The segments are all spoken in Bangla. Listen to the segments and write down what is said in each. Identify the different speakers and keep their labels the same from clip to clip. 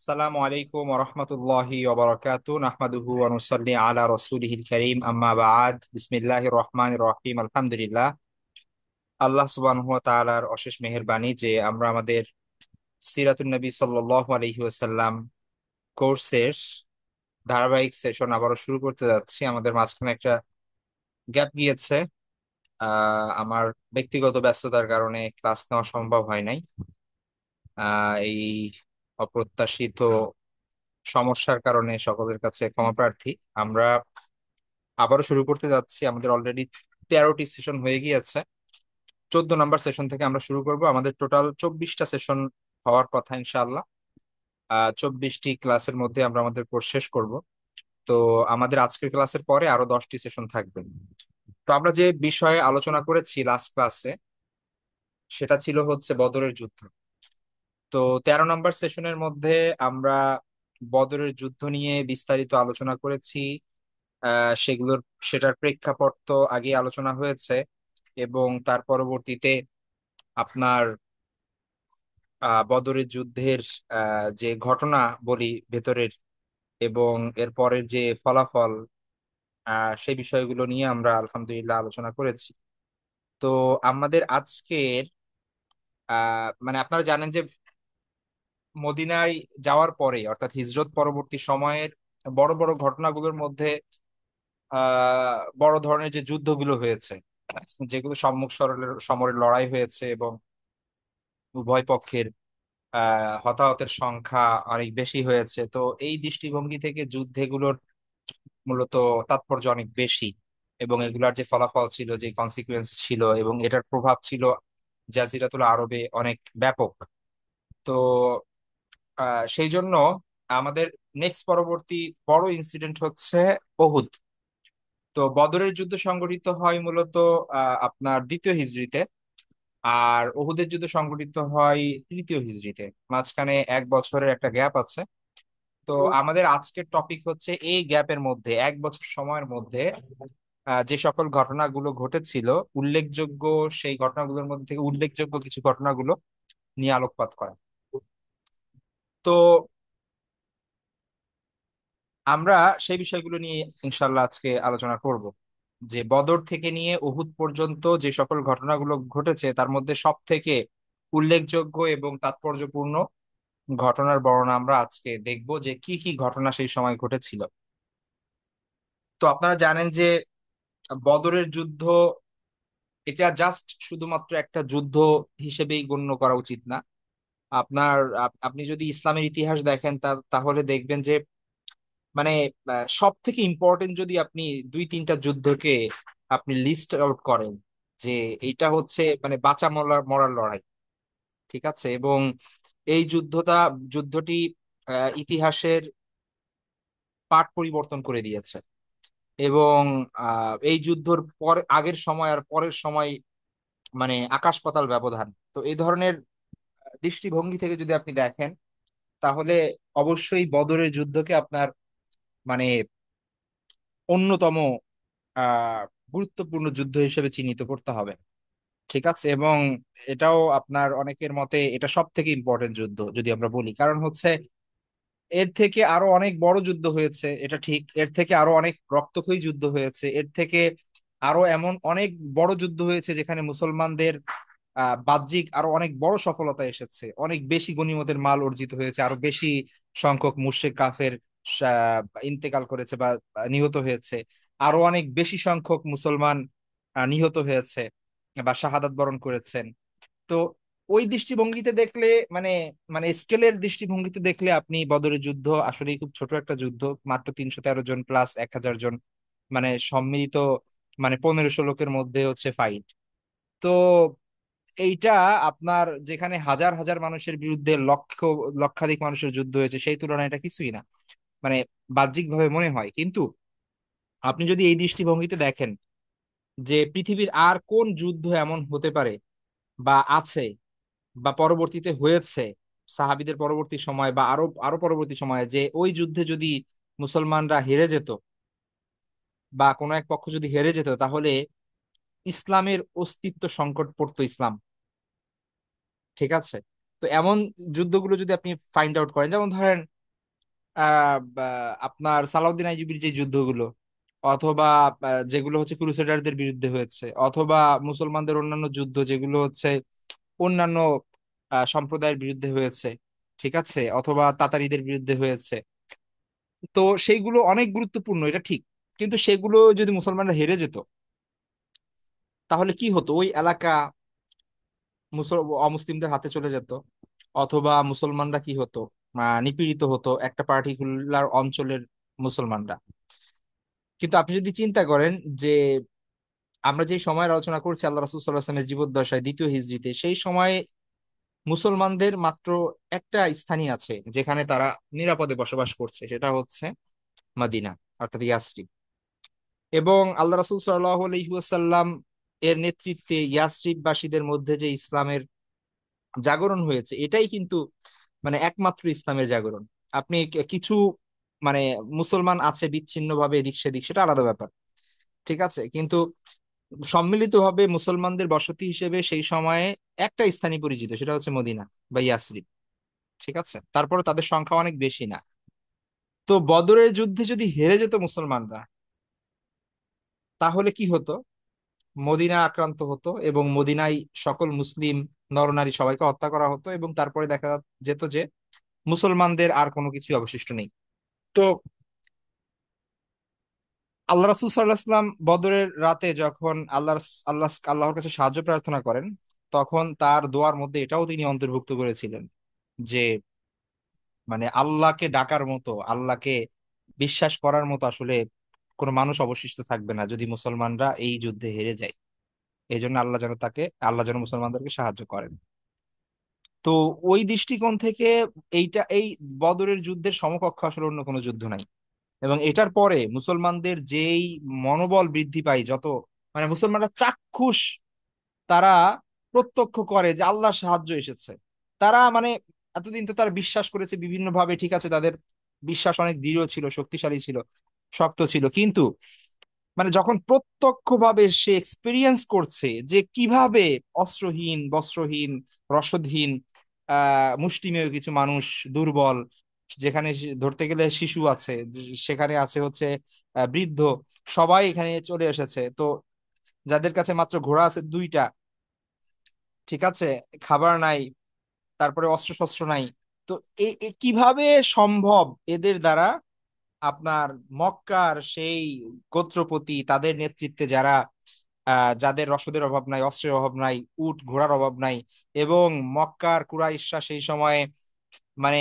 Speaker 1: আসসালামু আলাইকুম ওরহমতুল্লাহি ওবরাকাতু নাহমাদুহু ওয়া নুসাল্লি আলা রাসূলিহিল কারীম আম্মা বা'দ বিসমিল্লাহির রহমানির রহিম আলহামদুলিল্লাহ। আল্লাহ সুবহানাহু ওয়া তাআলার অশেষ মেহেরবানি যে আমরা আমাদের সিরাতুন নবী সাল্লাল্লাহু আলাইহি ওয়াসাল্লাম কোর্সের ধারাবাহিক সেশন আবারও শুরু করতে যাচ্ছি। আমাদের মাঝখানে একটা গ্যাপ গিয়েছে। আমার ব্যক্তিগত ব্যস্ততার কারণে ক্লাস নেওয়া সম্ভব হয় নাই। এই অপ্রত্যাশিত সমস্যার কারণে সকলের কাছে ক্ষমা প্রার্থী। আমরা আবারও শুরু করতে যাচ্ছি। আমাদের অলরেডি 13টি সেশন হয়ে গিয়েছে। 14 নম্বর সেশন থেকে আমরা শুরু করব। আমাদের টোটাল 24টা সেশন হওয়ার কথা ইনশাআল্লাহ। 24টি ক্লাসের মধ্যে আমরা আমাদের কোর্স শেষ করব। তো আমাদের আজকের ক্লাসের পরে আরো 10টি সেশন থাকবে। তো আমরা যে বিষয়ে আলোচনা করেছি লাস্ট ক্লাসে, সেটা ছিল হচ্ছে বদরের যুদ্ধ। তো 13 নম্বর সেশনের মধ্যে আমরা বদরের যুদ্ধ নিয়ে বিস্তারিত আলোচনা করেছি। সেগুলোর সেটার প্রেক্ষাপট তো আগে আলোচনা হয়েছে, এবং তার পরবর্তীতে আপনার বদরের যুদ্ধের যে ঘটনা বলি ভেতরের, এবং এর পরের যে ফলাফল, সেই বিষয়গুলো নিয়ে আমরা আলহামদুলিল্লাহ আলোচনা করেছি। তো আমাদের আজকের মানে আপনারা জানেন যে মদিনায় যাওয়ার পরে অর্থাৎ হিজরত পরবর্তী সময়ের বড় বড় ঘটনাগুলোর মধ্যে বড় ধরনের যে যুদ্ধগুলো হয়েছে, যেগুলো সম্মুখ সমরের লড়াই হয়েছে এবং উভয় পক্ষের হতাহতের সংখ্যা অনেক বেশি হয়েছে, তো এই দৃষ্টিভঙ্গি থেকে যুদ্ধেগুলোর মূলত তাৎপর্য অনেক বেশি, এবং এগুলার যে ফলাফল ছিল, যে কনসিকুয়েন্স ছিল, এবং এটার প্রভাব ছিল জাজিরাতুল আরবে অনেক ব্যাপক। তো সেই জন্য আমাদের নেক্সট পরবর্তী বড় ইনসিডেন্ট হচ্ছে ওহুদ। তো বদরের যুদ্ধ সংঘটিত হয় মূলত আপনার 2য় হিজরিতে, আর ওহুদের যুদ্ধ সংঘটিত হয় 3য় হিজরিতে। মাঝখানে 1 বছরের একটা গ্যাপ আছে। তো আমাদের আজকের টপিক হচ্ছে এই গ্যাপের মধ্যে 1 বছর সময়ের মধ্যে যে সকল ঘটনাগুলো ঘটেছিল, উল্লেখযোগ্য সেই ঘটনাগুলোর মধ্যে থেকে উল্লেখযোগ্য কিছু ঘটনাগুলো নিয়ে আলোকপাত করা। তো আমরা সেই বিষয়গুলো নিয়ে ইনশাল্লাহ আজকে আলোচনা করব, যে বদর থেকে নিয়ে উহুদ পর্যন্ত যে সকল ঘটনাগুলো ঘটেছে তার মধ্যে সব থেকে উল্লেখযোগ্য এবং তাৎপর্যপূর্ণ ঘটনার বর্ণনা আমরা আজকে দেখব, যে কি কি ঘটনা সেই সময় ঘটেছিল। তো আপনারা জানেন যে বদরের যুদ্ধ এটা জাস্ট শুধুমাত্র একটা যুদ্ধ হিসেবেই গণ্য করা উচিত না। আপনি যদি ইসলামের ইতিহাস দেখেন তাহলে দেখবেন যে মানে সব থেকে ইম্পর্টেন্ট যদি আপনি 2-3টা যুদ্ধকে আপনি লিস্ট আউট করেন, যে এইটা হচ্ছে মানে বাঁচা মরার মরার লড়াই, ঠিক আছে? এবং এই যুদ্ধটি ইতিহাসের পাট পরিবর্তন করে দিয়েছে। এবং এই যুদ্ধর পর আগের সময় আর পরের সময় মানে আকাশ পাতাল ব্যবধান। তো এই ধরনের দৃষ্টিভঙ্গি থেকে যদি আপনি দেখেন, তাহলে অবশ্যই বদরের যুদ্ধকে আপনার মানে অন্যতম আহ গুরুত্বপূর্ণ যুদ্ধ হিসেবে চিহ্নিত করতে হবে, ঠিক আছে? এবং এটাও আপনার অনেকের মতে এটা সব থেকে ইম্পর্টেন্ট যুদ্ধ যদি আমরা বলি, কারণ হচ্ছে এর থেকে আরো অনেক বড় যুদ্ধ হয়েছে, এটা ঠিক। এর থেকে আরো অনেক রক্তক্ষয়ী যুদ্ধ হয়েছে, এর থেকে আরো এমন অনেক বড় যুদ্ধ হয়েছে যেখানে মুসলমানদের বাহ্যিক আরো অনেক বড় সফলতা এসেছে, অনেক বেশি গনিমতের মাল অর্জিত হয়েছে, আরো বেশি সংখ্যক মুশরিক কাফের ইন্তেকাল করেছে বা নিহত হয়েছে, আরো অনেক বেশি সংখ্যক মুসলমান নিহত হয়েছে বা শাহাদাত বরণ করেছেন। তো ওই দৃষ্টিভঙ্গিতে দেখলে মানে মানে স্কেলের দৃষ্টিভঙ্গিতে দেখলে আপনি বদরের যুদ্ধ আসলে খুব ছোট একটা যুদ্ধ। মাত্র 313 জন প্লাস 1000 জন, মানে সম্মিলিত মানে 1500 লোকের মধ্যে হচ্ছে ফাইট। তো এইটা আপনার যেখানে হাজার হাজার মানুষের বিরুদ্ধে লক্ষাধিক মানুষের যুদ্ধ হয়েছে, সেই তুলনায় এটা কিছুই না, মানে বাহ্যিক ভাবে মনে হয়। কিন্তু আপনি যদি এই দৃষ্টিভঙ্গিতে দেখেন যে পৃথিবীর আর কোন যুদ্ধ এমন হতে পারে বা আছে বা পরবর্তীতে হয়েছে সাহাবিদের পরবর্তী সময় বা আরো আরো পরবর্তী সময়ে, যে ওই যুদ্ধে যদি মুসলমানরা হেরে যেত বা কোনো এক পক্ষ যদি হেরে যেত, তাহলে ইসলামের অস্তিত্ব সংকট পড়তো ইসলাম, ঠিক আছে? তো এমন যুদ্ধগুলো যদি আপনি ফাইন্ড আউট করেন, যেমন ধরেন আপনার সালাউদ্দিন আইয়ুবীর যে যুদ্ধগুলো, অথবা যেগুলো হচ্ছে ক্রুসেডারদের বিরুদ্ধে হয়েছে, অথবা মুসলমানদের অন্যান্য যুদ্ধ যেগুলো হচ্ছে অন্যান্য সম্প্রদায়ের বিরুদ্ধে হয়েছে, ঠিক আছে, অথবা তাতারিদের বিরুদ্ধে হয়েছে, তো সেইগুলো অনেক গুরুত্বপূর্ণ, এটা ঠিক। কিন্তু সেগুলো যদি মুসলমানরা হেরে যেত, তাহলে কি হতো? ওই এলাকা অমুসলিমদের হাতে চলে যেত, অথবা মুসলমানরা কি হতো, নিপীড়িত হতো একটা পার্টিকুলার অঞ্চলের মুসলমানরা। কিন্তু আপনি যদি চিন্তা করেন যে আমরা যে সময়ের আলোচনা করছি আল্লাহ রাসূল সাল্লাল্লাহু আলাইহি ওয়াসাল্লামের জীবদ্দশায় দ্বিতীয় হিজরিতে, সেই সময়ে মুসলমানদের মাত্র একটা স্থানই আছে যেখানে তারা নিরাপদে বসবাস করছে, সেটা হচ্ছে মদিনা, অর্থাৎ ইয়াসরিব। এবং আল্লাহ রাসূল সাল্লাল্লাহু আলাইহি ওয়াসাল্লাম এর নেতৃত্বে ইয়াসরিববাসীদের মধ্যে যে ইসলামের জাগরণ হয়েছে, এটাই কিন্তু মানে একমাত্র ইসলামের জাগরণ। আপনি কিছু মানে মুসলমান আছে বিচ্ছিন্ন ভাবে এদিক সেদিক, সেটা আলাদা ব্যাপার, ঠিক আছে, কিন্তু সম্মিলিতভাবে মুসলমানদের বসতি হিসেবে সেই সময়ে একটা স্থানই পরিচিত, সেটা হচ্ছে মদিনা বা ইয়াসরিব, ঠিক আছে। তারপরে তাদের সংখ্যা অনেক বেশি না। তো বদরের যুদ্ধে যদি হেরে যেত মুসলমানরা, তাহলে কি হতো? মদিনা আক্রান্ত হতো এবং মদিনায় সকল মুসলিম নরনারী সবাইকে হত্যা করা হতো, এবং তারপরে দেখা যেত যে মুসলমানদের আর কোনো কিছু অবশিষ্ট নেই। তো আল্লাহ রাসূল সাল্লাল্লাহু আলাইহি ওয়াসাল্লাম বদরের রাতে যখন আল্লাহর কাছে সাহায্য প্রার্থনা করেন, তখন তার দোয়ার মধ্যে এটাও তিনি অন্তর্ভুক্ত করেছিলেন যে মানে আল্লাহকে ডাকার মতো, আল্লাহকে বিশ্বাস করার মতো আসলে কোনো মানুষ অবশিষ্ট থাকবে না যদি মুসলমানরা এই যুদ্ধে হেরে যায়। এই জন্য আল্লাহ যেন মুসলমানদেরকে সাহায্য করেন। তো ওই দৃষ্টিকোণ থেকে এই বদরের যুদ্ধের সমকক্ষ আসলে অন্য কোনো যুদ্ধ নাই। এবং এটার পরে মুসলমানদের যেই মনোবল বৃদ্ধি পায়, যত মানে মুসলমানরা চাক্ষুষ তারা প্রত্যক্ষ করে যে আল্লাহর সাহায্য এসেছে। তারা মানে এতদিন তো তারা বিশ্বাস করেছে বিভিন্ন ভাবে, ঠিক আছে, তাদের বিশ্বাস অনেক দৃঢ় ছিল, শক্তিশালী ছিল, শক্ত ছিল, কিন্তু মানে যখন প্রত্যক্ষভাবে সে এক্সপিরিয়েন্স করছে যে কিভাবে অস্ত্রহীন, বস্ত্রহীন, রসদহীন, মুষ্টিমেয় কিছু মানুষ, দুর্বল, যেখানে ধরতে গেলে শিশু আছে, সেখানে আছে হচ্ছে বৃদ্ধ, সবাই এখানে চলে এসেছে, তো যাদের কাছে মাত্র ঘোড়া আছে দুইটা, ঠিক আছে, খাবার নাই, তারপরে অস্ত্র শস্ত্র নাই। তো কিভাবে সম্ভব এদের দ্বারা আপনার মক্কার সেই গোত্রপতি, তাদের নেতৃত্বে যারা যাদের রসদের অভাব নাই, অস্ত্রের অভাব নাই, উট ঘোড়ার অভাব নাই, এবং মক্কার কুরাইশরা সেই সময়ে মানে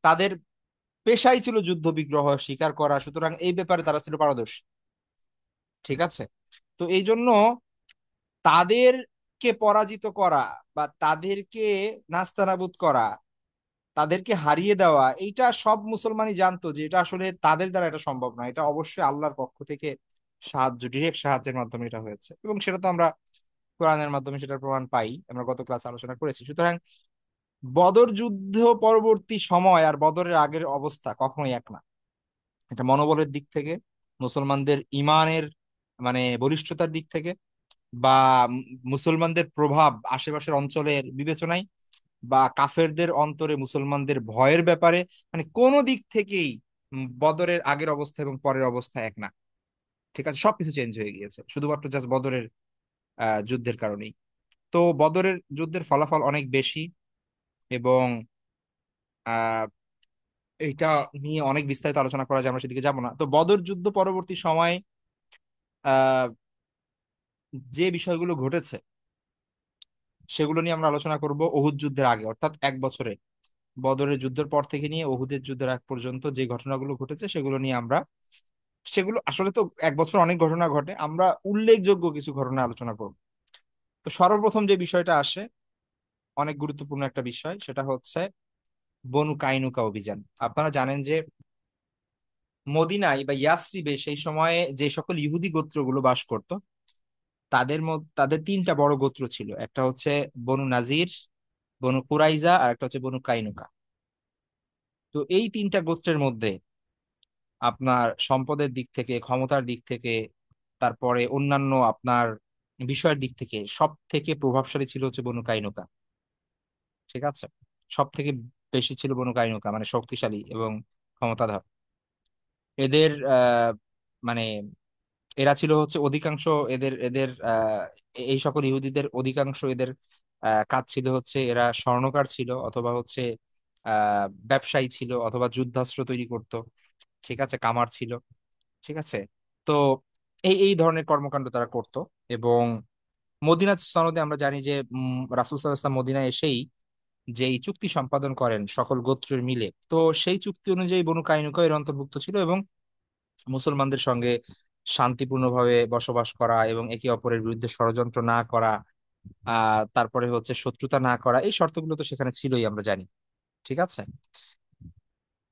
Speaker 1: তাদের পেশাই ছিল যুদ্ধ বিগ্রহ শিকার করা, সুতরাং এই ব্যাপারে তারা ছিল পারদর্শী, ঠিক আছে। তো এই জন্য তাদেরকে পরাজিত করা বা তাদেরকে নাস্তানাবুদ করা, তাদেরকে হারিয়ে দেওয়া, এইটা সব মুসলমানই জানতো যে এটা আসলে তাদের দ্বারা এটা সম্ভব না, এটা অবশ্যই আল্লাহর পক্ষ থেকে সাহায্য, ডিরেক্ট সাহায্যের মাধ্যমে এটা হয়েছে, এবং সেটা তো আমরা কোরআনের মাধ্যমে সেটার প্রমাণ পাই, আমরা গত ক্লাসে আলোচনা করেছি। সুতরাং বদর যুদ্ধ পরবর্তী সময় আর বদরের আগের অবস্থা কখনোই এক না। এটা মনোবলের দিক থেকে, মুসলমানদের ইমানের মানে বলিষ্ঠতার দিক থেকে, বা মুসলমানদের প্রভাব আশেপাশের অঞ্চলের বিবেচনায়, বা কাফেরদের অন্তরে মুসলমানদের ভয়ের ব্যাপারে, মানে কোনো দিক থেকেই বদরের আগের অবস্থা এবং পরের অবস্থা এক না, ঠিক আছে। সবকিছু চেঞ্জ হয়ে গিয়েছে শুধুমাত্র জাস্ট বদরের যুদ্ধের কারণেই। তো বদরের যুদ্ধের ফলাফল অনেক বেশি, এবং আহ এটা নিয়ে অনেক বিস্তারিত আলোচনা করা যায়, আমরা সেদিকে যাব না। তো বদর যুদ্ধ পরবর্তী সময় আহ যে বিষয়গুলো ঘটেছে সেগুলো নিয়ে আমরা আলোচনা করব ওহুদ যুদ্ধের আগে, অর্থাৎ এক বছরে, বদরের যুদ্ধের পর থেকে নিয়ে ওহুদের যুদ্ধের আগ পর্যন্ত যে ঘটনাগুলো ঘটেছে সেগুলো নিয়ে আমরা, সেগুলো আসলে তো এক বছর অনেক ঘটনা ঘটে, আমরা উল্লেখযোগ্য কিছু ঘটনা আলোচনা করব। তো সর্বপ্রথম যে বিষয়টা আসে, অনেক গুরুত্বপূর্ণ একটা বিষয়, সেটা হচ্ছে বনু কাইনুকা অভিযান। আপনারা জানেন যে মদিনায় বা ইয়াসরিবে সেই সময়ে যে সকল ইহুদি গোত্রগুলো বাস করত, তাদের মধ্যে তাদের তিনটা বড় গোত্র ছিল, একটা হচ্ছে বনু নাজির, বনু কুরাইজা, আর একটা হচ্ছে বনু কাইনুকা। তো এই তিনটা গোত্রের মধ্যে আপনার সম্পদের দিক থেকে, ক্ষমতার দিক থেকে, তারপরে অন্যান্য আপনার বিষয়ের দিক থেকে সব থেকে প্রভাবশালী ছিল হচ্ছে বনু কাইনুকা, ঠিক আছে। সব থেকে বেশি ছিল বনু কাইনুকা, মানে শক্তিশালী এবং ক্ষমতাধর। এদের মানে এরা ছিল হচ্ছে অধিকাংশ, এদের এদের এই সকল ইহুদিদের অধিকাংশ এদের কাজ ছিল হচ্ছে এরা স্বর্ণকার ছিল, অথবা হচ্ছে ব্যবসায়ী ছিল, অথবা যুদ্ধাস্ত্র তৈরি করত, ঠিক আছে, কামার ছিল, ঠিক আছে। তো এই এই ধরনের কর্মকাণ্ড তারা করত। এবং মদিনা সনদে আমরা জানি যে রাসূল সাল্লাল্লাহু আলাইহি ওয়াসাল্লাম মদিনায় এসেই যেই চুক্তি সম্পাদন করেন সকল গোত্রের মিলে, তো সেই চুক্তি অনুযায়ী বনু কাইনুকা এর অন্তর্ভুক্ত ছিল, এবং মুসলমানদের সঙ্গে শান্তিপূর্ণভাবে বসবাস করা এবং একে অপরের বিরুদ্ধে ষড়যন্ত্র না করা, তারপরে হচ্ছে শত্রুতা না করা, এই শর্তগুলো তো সেখানে ছিলই আমরা জানি, ঠিক আছে।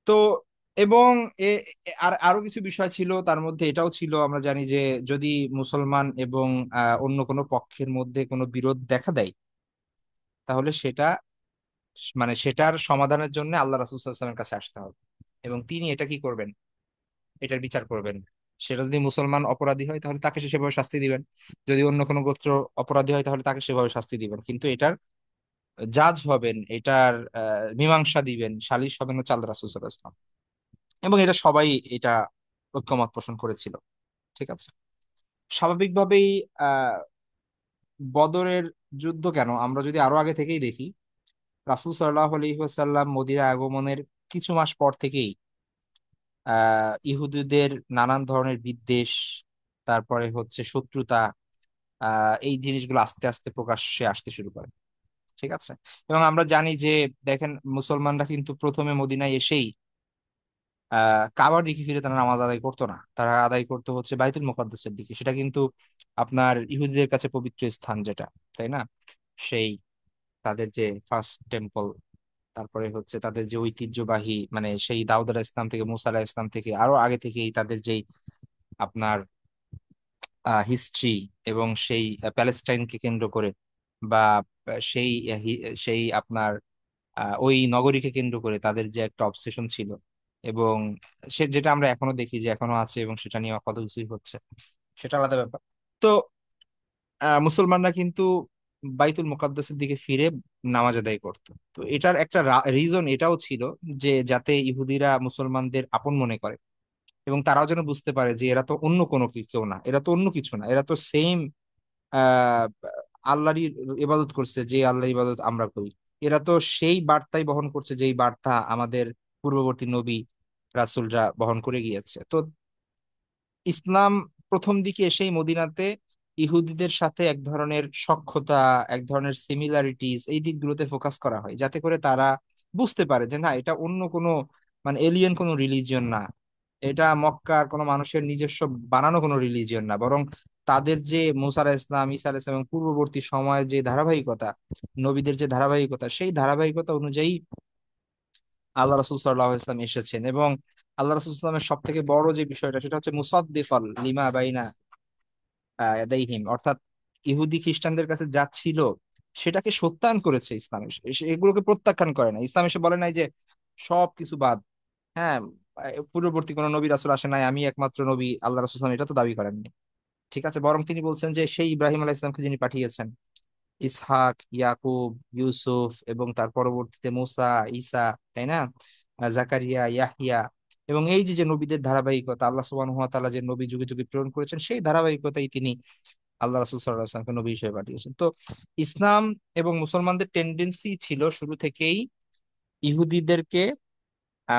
Speaker 1: তো এবং আর আরো কিছু বিষয় ছিল, তার মধ্যে এটাও ছিল আমরা জানি যে যদি মুসলমান এবং অন্য কোনো পক্ষের মধ্যে কোনো বিরোধ দেখা দেয়, তাহলে সেটা মানে সেটার সমাধানের জন্য আল্লাহ রাসূল সাল্লাল্লাহু আলাইহি ওয়াসাল্লামের কাছে আসতে হবে, এবং তিনি এটা কি করবেন, এটার বিচার করবেন। সেটা যদি মুসলমান অপরাধী হয় তাহলে তাকে সেভাবে শাস্তি দিবেন, যদি অন্য কোনো গোত্র অপরাধী হয় তাহলে তাকে সেভাবে শাস্তি দিবেন, কিন্তু এটার জাজ হবেন, এটার মীমাংসা দিবেন, সালিশ হবেন হচ্ছে আল্লাহ রাসূল সাল্লাল্লাহু আলাইহি ওয়াসাল্লাম। এবং এটা সবাই এটা ঐক্যমত পোষণ করেছিল, ঠিক আছে। স্বাভাবিকভাবেই আহ বদরের যুদ্ধ কেন, আমরা যদি আরো আগে থেকেই দেখি, রাসূল সাল্লাল্লাহু আলাইহি ওয়াসাল্লাম মদিনা আগমনের কিছু মাস পর থেকেই ইহুদিদের নানান ধরনের বিদ্বেষ, তারপরে হচ্ছে শত্রুতা, এই জিনিসগুলো আস্তে আস্তে প্রকাশ্যে আসতে শুরু করে, ঠিক আছে। এবং আমরা জানি যে দেখেন, মুসলমানরা কিন্তু প্রথমে মদিনায় এসেই কাবার দিকে ফিরে তারা নামাজ আদায় করতো না, তারা আদায় করতো হচ্ছে বাইতুল মুকাদ্দাসের দিকে, সেটা কিন্তু আপনার ইহুদিদের কাছে পবিত্র স্থান, যেটা, তাই না? সেই তাদের যে ফার্স্ট টেম্পল, তারপরে হচ্ছে তাদের যে ঐতিহ্যবাহী, মানে সেই দাউদ আলাহ ইসলাম থেকে, মুসা আলাহ ইসলাম থেকে আরো আগে থেকেই তাদের যেই আপনার হিস্ট্রি, এবং সেই প্যালেস্টাইনকে কেন্দ্র করে, বা সেই সেই আপনার ওই নগরীকে কেন্দ্র করে তাদের যে একটা অবসেশন ছিল, এবং সে যেটা আমরা এখনো দেখি যে এখনো আছে, এবং সেটা নিয়ে কত কিছুই হচ্ছে, সেটা আলাদা ব্যাপার। তো মুসলমানরা কিন্তু বাইতুল মুকাদ্দাসের দিকে ফিরে নামাজ আদায় করতো। তো এটার একটা রিজন এটাও ছিল যে যাতে ইহুদিরা মুসলমানদের আপন মনে করে, এবং তারাও যেন বুঝতে পারে যে এরা তো অন্য কোনো কেউ না, এরা তো অন্য কিছু না, এরা তো সেম আহ আল্লাহরই ইবাদত করছে যে আল্লাহর ইবাদত আমরা করি। এরা তো সেই বার্তাই বহন করছে যেই বার্তা আমাদের পূর্ববর্তী নবী রাসূলরা বহন করে গিয়েছে। তো ইসলাম প্রথম দিকে এসেই মদিনাতে ইহুদিদের সাথে এক ধরনের সখ্যতা, এক ধরনের সিমিলারিটিজ, এই দিকগুলোতে ফোকাস করা হয়, যাতে করে তারা বুঝতে পারে যে না, এটা অন্য কোনো মানে এলিয়েন কোনো রিলিজিয়ন না, এটা মক্কার কোনো মানুষের নিজস্ব বানানো কোনো রিলিজিয়ন না, বরং তাদের যে মুসা আলাইহিস ইসলাম, ঈসা আলাইহিস সালাম এবং পূর্ববর্তী সময়ের যে ধারাবাহিকতা, নবীদের যে ধারাবাহিকতা, সেই ধারাবাহিকতা অনুযায়ী আল্লাহ রাসূল সাল্লাল্লাহু আলাইহি ওয়াসাল্লাম এসেছেন। এবং আল্লাহ রাসূল সাল্লামের সব থেকে বড় যে বিষয়টা, সেটা হচ্ছে মুসাদ্দিকাল লিমা বাইনা ইয়াদাইহিম, অর্থাৎ ইহুদি খ্রিস্টানদের কাছে যা ছিল সেটাকে সত্যায়ন করেছে ইসলাম, এগুলোকে প্রত্যাখ্যান করে না। ইসলাম এসে বলে নাই যে সব কিছু বাদ, হ্যাঁ, পূর্ববর্তী কোনো নবী রাসূল আসে নাই, আমি একমাত্র নবী, আল্লাহ রাসূল সাল্লাল্লাহু আলাইহি ওয়াসাল্লাম এটা তো দাবি করেননি, ঠিক আছে। বরং তিনি বলছেন যে সেই ইব্রাহিম আলাইহিস সালামকে যিনি পাঠিয়েছেন, ইসহাক, ইয়াকুব, ইউসুফ, এবং তার পরবর্তীতে মুসা, ঈসা, তাই না, জাকারিয়া, ইয়াহিয়া, এবং এই যে যে নবীদের ধারাবাহিকতা, আল্লাহ সুবহানাহু ওয়া তাআলা যে নবী যুগে যুগে প্রেরণ করেছেন, সেই ধারাবাহিকতাই তিনি আল্লাহ রাসূল সাল্লাল্লাহু আলাইহি ওয়াসাল্লামকে নবী হিসেবে পাঠিয়েছেন। তো ইসলাম এবং মুসলমানদের টেন্ডেন্সি ছিল শুরু থেকেই ইহুদিদেরকে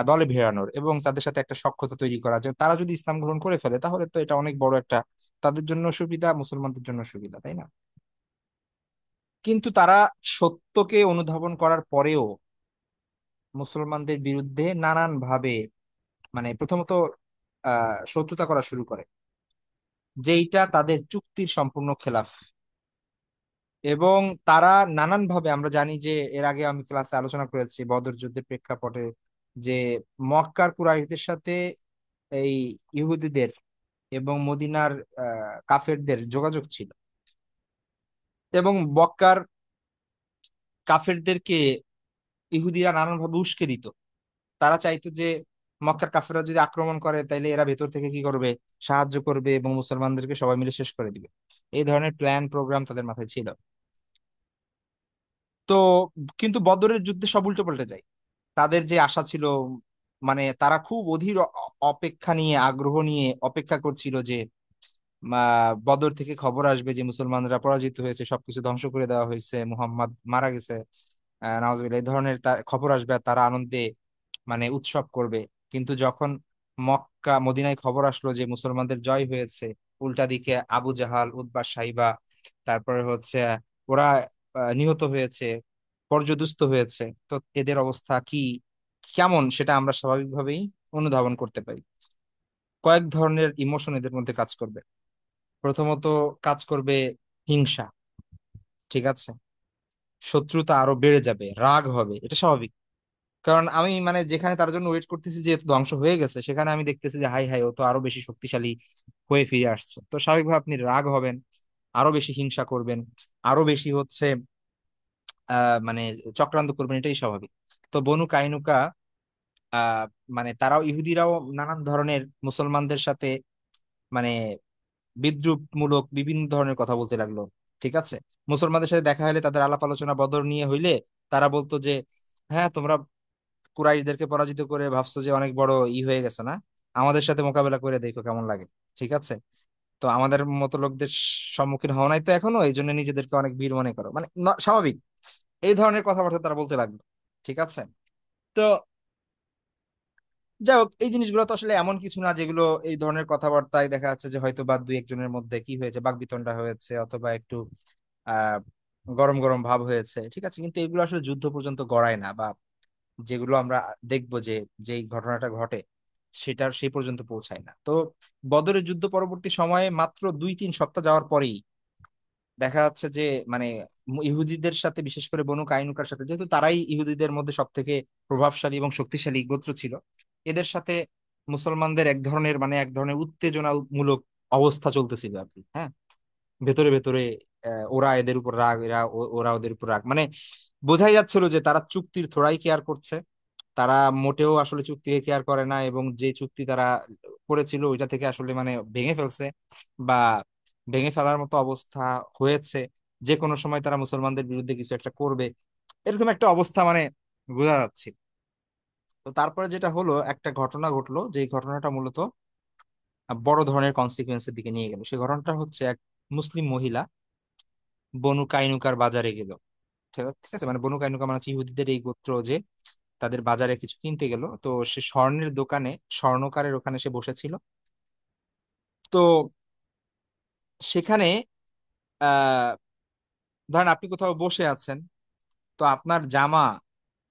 Speaker 1: দলে ভেড়ানোর, এবং তাদের সাথে একটা সখ্যতা তৈরি করা, যে তারা যদি ইসলাম গ্রহণ করে ফেলে তাহলে তো এটা অনেক বড় একটা তাদের জন্য সুবিধা, মুসলমানদের জন্য সুবিধা, তাই না? কিন্তু তারা সত্যকে অনুধাবন করার পরেও মুসলমানদের বিরুদ্ধে নানান ভাবে, মানে প্রথমত শত্রুতা করা শুরু করে, যেইটা তাদের চুক্তির সম্পূর্ণ খেলাফ। এবং তারা নানান ভাবে, আমরা জানি যে এর আগে আমি ক্লাসে আলোচনা করেছি বদর যুদ্ধের প্রেক্ষাপটে, যে মক্কার কুরাইশদের সাথে এই ইহুদিদের এবং মদিনার কাফেরদের যোগাযোগ ছিল, এবং মক্কার কাফেরদেরকে ইহুদিরা নানান ভাবে উস্কে দিত। তারা চাইতো যে মক্কার কাফেররা যদি আক্রমণ করে তাইলে এরা ভেতর থেকে কি করবে, সাহায্য করবে এবং মুসলমানদেরকে সবাই মিলে শেষ করে দিবে। এই ধরনের প্ল্যান প্রোগ্রাম তাদের মাথায় ছিল। তো কিন্তু বদরের যুদ্ধে সব উল্টো পাল্টে যায়। তাদের যে আশা ছিল তারা খুব অধীর অপেক্ষা নিয়ে, আগ্রহ নিয়ে অপেক্ষা করছিল যে বদর থেকে খবর আসবে যে মুসলমানরা পরাজিত হয়েছে, সবকিছু ধ্বংস করে দেওয়া হয়েছে, মুহাম্মদ মারা গেছে, নাউজুবিল্লাহ, এই ধরনের খবর আসবে আর তারা আনন্দে উৎসব করবে। কিন্তু যখন মদিনায় খবর আসলো যে মুসলমানদের জয় হয়েছে, উল্টা দিকে আবু জাহাল, উতবা, সাইবা, তারপরে হচ্ছে ওরা নিহত হয়েছে, পর্যুদস্ত হয়েছে, তো এদের অবস্থা কি, কেমন, সেটা আমরা স্বাভাবিকভাবেই অনুধাবন করতে পারি। কয়েক ধরনের ইমোশন এদের মধ্যে কাজ করবে। প্রথমত কাজ করবে হিংসা, ঠিক আছে, শত্রুতা আরো বেড়ে যাবে, রাগ হবে, এটা স্বাভাবিক। কারণ আমি যেখানে তার জন্য ওয়েট করতেছি যে ধ্বংস হয়ে গেছে, সেখানে আমি দেখতেছি যে হাই হাই, ও তো আরো বেশি শক্তিশালী হয়ে ফিরে আসছে, তো স্বাভাবিকভাবে আপনি রাগ হবেন, আরো বেশি হিংসা করবেন, আরো বেশি চক্রান্ত করবেন, এটাই স্বাভাবিক। তো বনু কাইনুকা, আহ তারাও, ইহুদিরাও নানান ধরনের মুসলমানদের সাথে মানে বিদ্রুপমূলক বিভিন্ন ধরনের কথা বলতে লাগলো, ঠিক আছে। মুসলমানদের সাথে দেখা হলে, তাদের আলাপ আলোচনা বদর নিয়ে হইলে, তারা বলতো যে হ্যাঁ, তোমরা কুরাইশদেরকে পরাজিত করে ভাবছো যে অনেক বড় হয়ে গেছে না, আমাদের সাথে মোকাবেলা করে দেখো কেমন লাগে, ঠিক আছে। তো আমাদের মতো লোকদের সম্মুখীন হও নাই তো এখনো, এই জন্য নিজেদেরকে অনেক বীর মনে করো, স্বাভাবিক এই ধরনের কথাবার্তা তারা বলতে লাগলো, ঠিক আছে। তো যাই হোক, এই জিনিসগুলো তো আসলে এমন কিছু না যেগুলো, এই ধরনের কথাবার্তায় দেখা যাচ্ছে যে হয়তো বা দুই একজনের মধ্যে কি হয়েছে, বাকবিতণ্ডা হয়েছে, অথবা একটু আহ গরম গরম ভাব হয়েছে, ঠিক আছে, কিন্তু এগুলো আসলে যুদ্ধ পর্যন্ত গড়ায় না, বা যেগুলো আমরা দেখবো যে যেই ঘটনাটা ঘটে সেটার সেই পর্যন্ত পৌঁছায় না। তো বদরের যুদ্ধ পরবর্তী সময়ে মাত্র 2-3 সপ্তাহ যাওয়ার পরেই দেখা যাচ্ছে যে মানে ইহুদিদের সাথে, বিশেষ করে বনু কাইনুকার সাথে, যেহেতু তারাই ইহুদিদের মধ্যে সব থেকে প্রভাবশালী এবং শক্তিশালী গোত্র ছিল, এদের সাথে মুসলমানদের এক ধরনের উত্তেজনামূলক অবস্থা চলতেছিল আর কি, হ্যাঁ। ভেতরে ভেতরে ওরা এদের উপর রাগ, ওরা ওদের উপর রাগ, বোঝাই যাচ্ছিল যে তারা চুক্তির থোড়াই কেয়ার করছে, তারা মোটেও আসলে চুক্তিকে কেয়ার করে না, এবং যে চুক্তি তারা করেছিল ওইটা থেকে আসলে ভেঙে ফেলছে, বা ভেঙে ফেলার মতো অবস্থা হয়েছে, যে কোনো সময় তারা মুসলমানদের বিরুদ্ধে কিছু একটা করবে, এরকম একটা অবস্থা বোঝা যাচ্ছে। তো তারপরে যেটা হলো, একটা ঘটনা ঘটলো, যে ঘটনাটা মূলত বড় ধরনের কনসিকুয়েন্সের দিকে নিয়ে গেল। সেই ঘটনাটা হচ্ছে, এক মুসলিম মহিলা বনু কাইনুকার বাজারে গেল, ঠিক ঠিক আছে, বনু কাইনুকা হচ্ছে ইহুদিদের এই গোত্র, যে তাদের বাজারে কিছু কিনতে গেল, তো সে স্বর্ণের দোকানে, স্বর্ণকারের ওখানে সে বসেছিল। তো সেখানে আহ ধরেন আপনি কোথাও বসে আছেন, তো আপনার জামা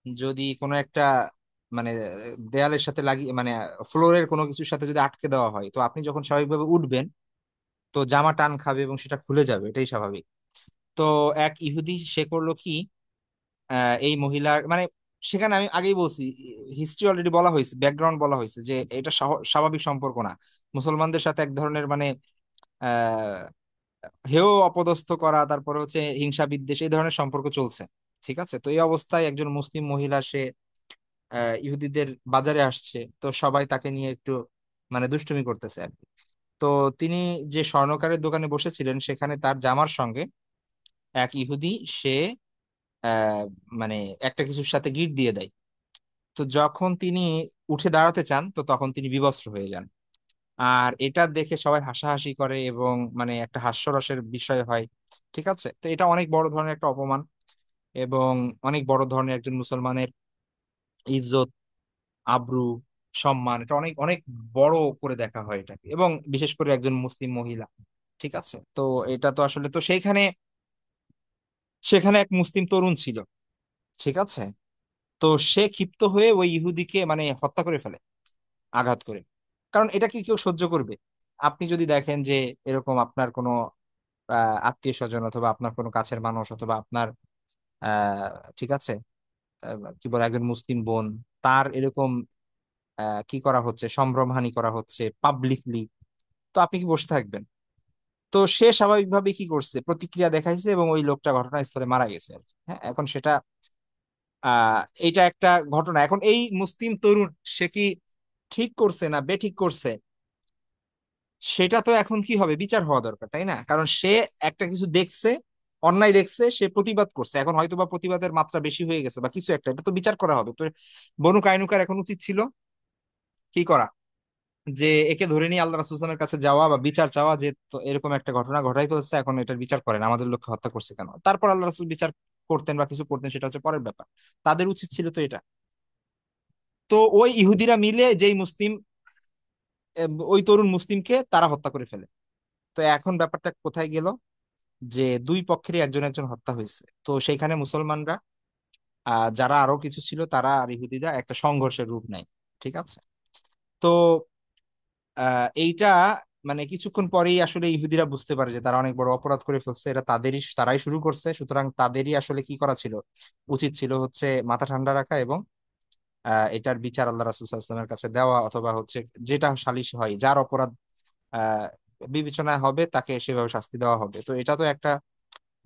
Speaker 1: যদি কোনো একটা মানে দেয়ালের সাথে লাগিয়ে, ফ্লোরের কোনো কিছুর সাথে যদি আটকে দেওয়া হয়, তো আপনি যখন স্বাভাবিকভাবে উঠবেন, তো জামা টান খাবে এবং সেটা খুলে যাবে, এটাই স্বাভাবিক। তো এক ইহুদি সে করলো কি, এই মহিলার সেখানে আমি আগেই বলছি, হিস্ট্রি অলরেডি বলা হয়েছে, ব্যাকগ্রাউন্ড বলা হয়েছে, যে এটা স্বাভাবিক সম্পর্ক না। মুসলমানদের সাথে এক ধরনের আহ হেয় অপদস্থ করা, তারপরে হচ্ছে হিংসা বিদ্বেষ, এই ধরনের সম্পর্ক চলছে, ঠিক আছে। তো এই অবস্থায় একজন মুসলিম মহিলা, সে ইহুদিদের বাজারে আসছে, তো সবাই তাকে নিয়ে একটু দুষ্টুমি করতেছে আর কি। তো তিনি যে স্বর্ণকারের দোকানে বসেছিলেন, সেখানে তার জামার সঙ্গে এক ইহুদি, সে আহ মানে একটা কিছুর সাথে গিট দিয়ে দেয়। তো যখন তিনি উঠে দাঁড়াতে চান, তো তখন তিনি বিবস্ত্র হয়ে যান। আর এটা দেখে সবাই হাসাহাসি করে, এবং একটা হাস্যরসের বিষয় হয়, ঠিক আছে। তো এটা অনেক বড় ধরনের একটা অপমান, এবং অনেক বড় ধরনের একজন মুসলমানের ইজ্জত, আব্রু, সম্মান, এটা অনেক অনেক বড় করে দেখা হয় এটাকে, এবং বিশেষ করে একজন মুসলিম মহিলা, ঠিক আছে। তো এটা তো আসলে, তো সেইখানে সেখানে এক মুসলিম তরুণ ছিল, ঠিক আছে। তো সে ক্ষিপ্ত হয়ে ওই ইহুদিকে হত্যা করে ফেলে, আঘাত করে। কারণ এটা কি কেউ সহ্য করবে? আপনি যদি দেখেন যে এরকম আপনার কোনো আত্মীয় স্বজন, অথবা আপনার কোনো কাছের মানুষ, অথবা আপনার আহ ঠিক আছে, কি বলে, একজন মুসলিম বোন, তার এরকম কি করা হচ্ছে, সম্ভ্রমহানি করা হচ্ছে পাবলিকলি, তো আপনি কি বসে থাকবেন? তো সে স্বাভাবিকভাবে কি করছে, প্রতিক্রিয়া দেখাইছে, এবং ওই লোকটা ঘটনাস্থলে মারা গেছে আর কি। হ্যাঁ, এখন সেটা আহ এইটা একটা ঘটনা। এখন এই মুসলিম তরুণ, সে কি ঠিক করছে না বেঠিক করছে, সেটা তো এখন কি হবে, বিচার হওয়া দরকার, তাই না? কারণ সে একটা কিছু দেখছে, অন্যায় দেখছে, সে প্রতিবাদ করছে, এখন হয়তোবা প্রতিবাদের মাত্রা বেশি হয়ে গেছে বা কিছু একটা, এটা তো বিচার করা হবে। তো বনু কাইনুকার এখন উচিত ছিল কি করা, যে একে ধরে নিয়ে আল্লাহ রাসূলের কাছে যাওয়া বা বিচার চাওয়া, যে তো এরকম একটা ঘটনা ঘটাই ফেলছে, এখন এটার বিচার করেন, আমাদের লোককে হত্যা করছে কেন। তারপর আল্লাহ রাসূল বিচার করতেন বা কিছু করতেন, সেটা হচ্ছে পরের ব্যাপার। তাদের উচিত ছিল তো এটা। তো ওই ইহুদিরা মিলে যেই মুসলিম, ওই তরুণ মুসলিমকে তারা হত্যা করে ফেলে। তো এখন ব্যাপারটা কোথায় গেল, যে দুই পক্ষেরই একজন একজন হত্যা হয়েছে। তো সেইখানে মুসলমানরা, যারা আরো কিছু ছিল তারা আর ইহুদিরা একটা সংঘর্ষের রূপ নেয়। ঠিক আছে। তো এইটা মানে কিছুক্ষণ পরেই আসলে ইহুদিরা বুঝতে পারে যে তারা অনেক বড় অপরাধ করে ফেলছে, এটা তারাই শুরু করছে, সুতরাং তাদেরই আসলে কি করা ছিল, উচিত ছিল হচ্ছে মাথা ঠান্ডা রাখা এবং এটার বিচার আল্লাহ রাসূল সাল্লাল্লাহু আলাইহি ওয়াসাল্লামের কাছে দেওয়া, অথবা হচ্ছে যেটা সালিশ হয়, যার অপরাধ আহ বিবেচনায় হবে তাকে সেভাবে শাস্তি দেওয়া হবে। তো এটা তো একটা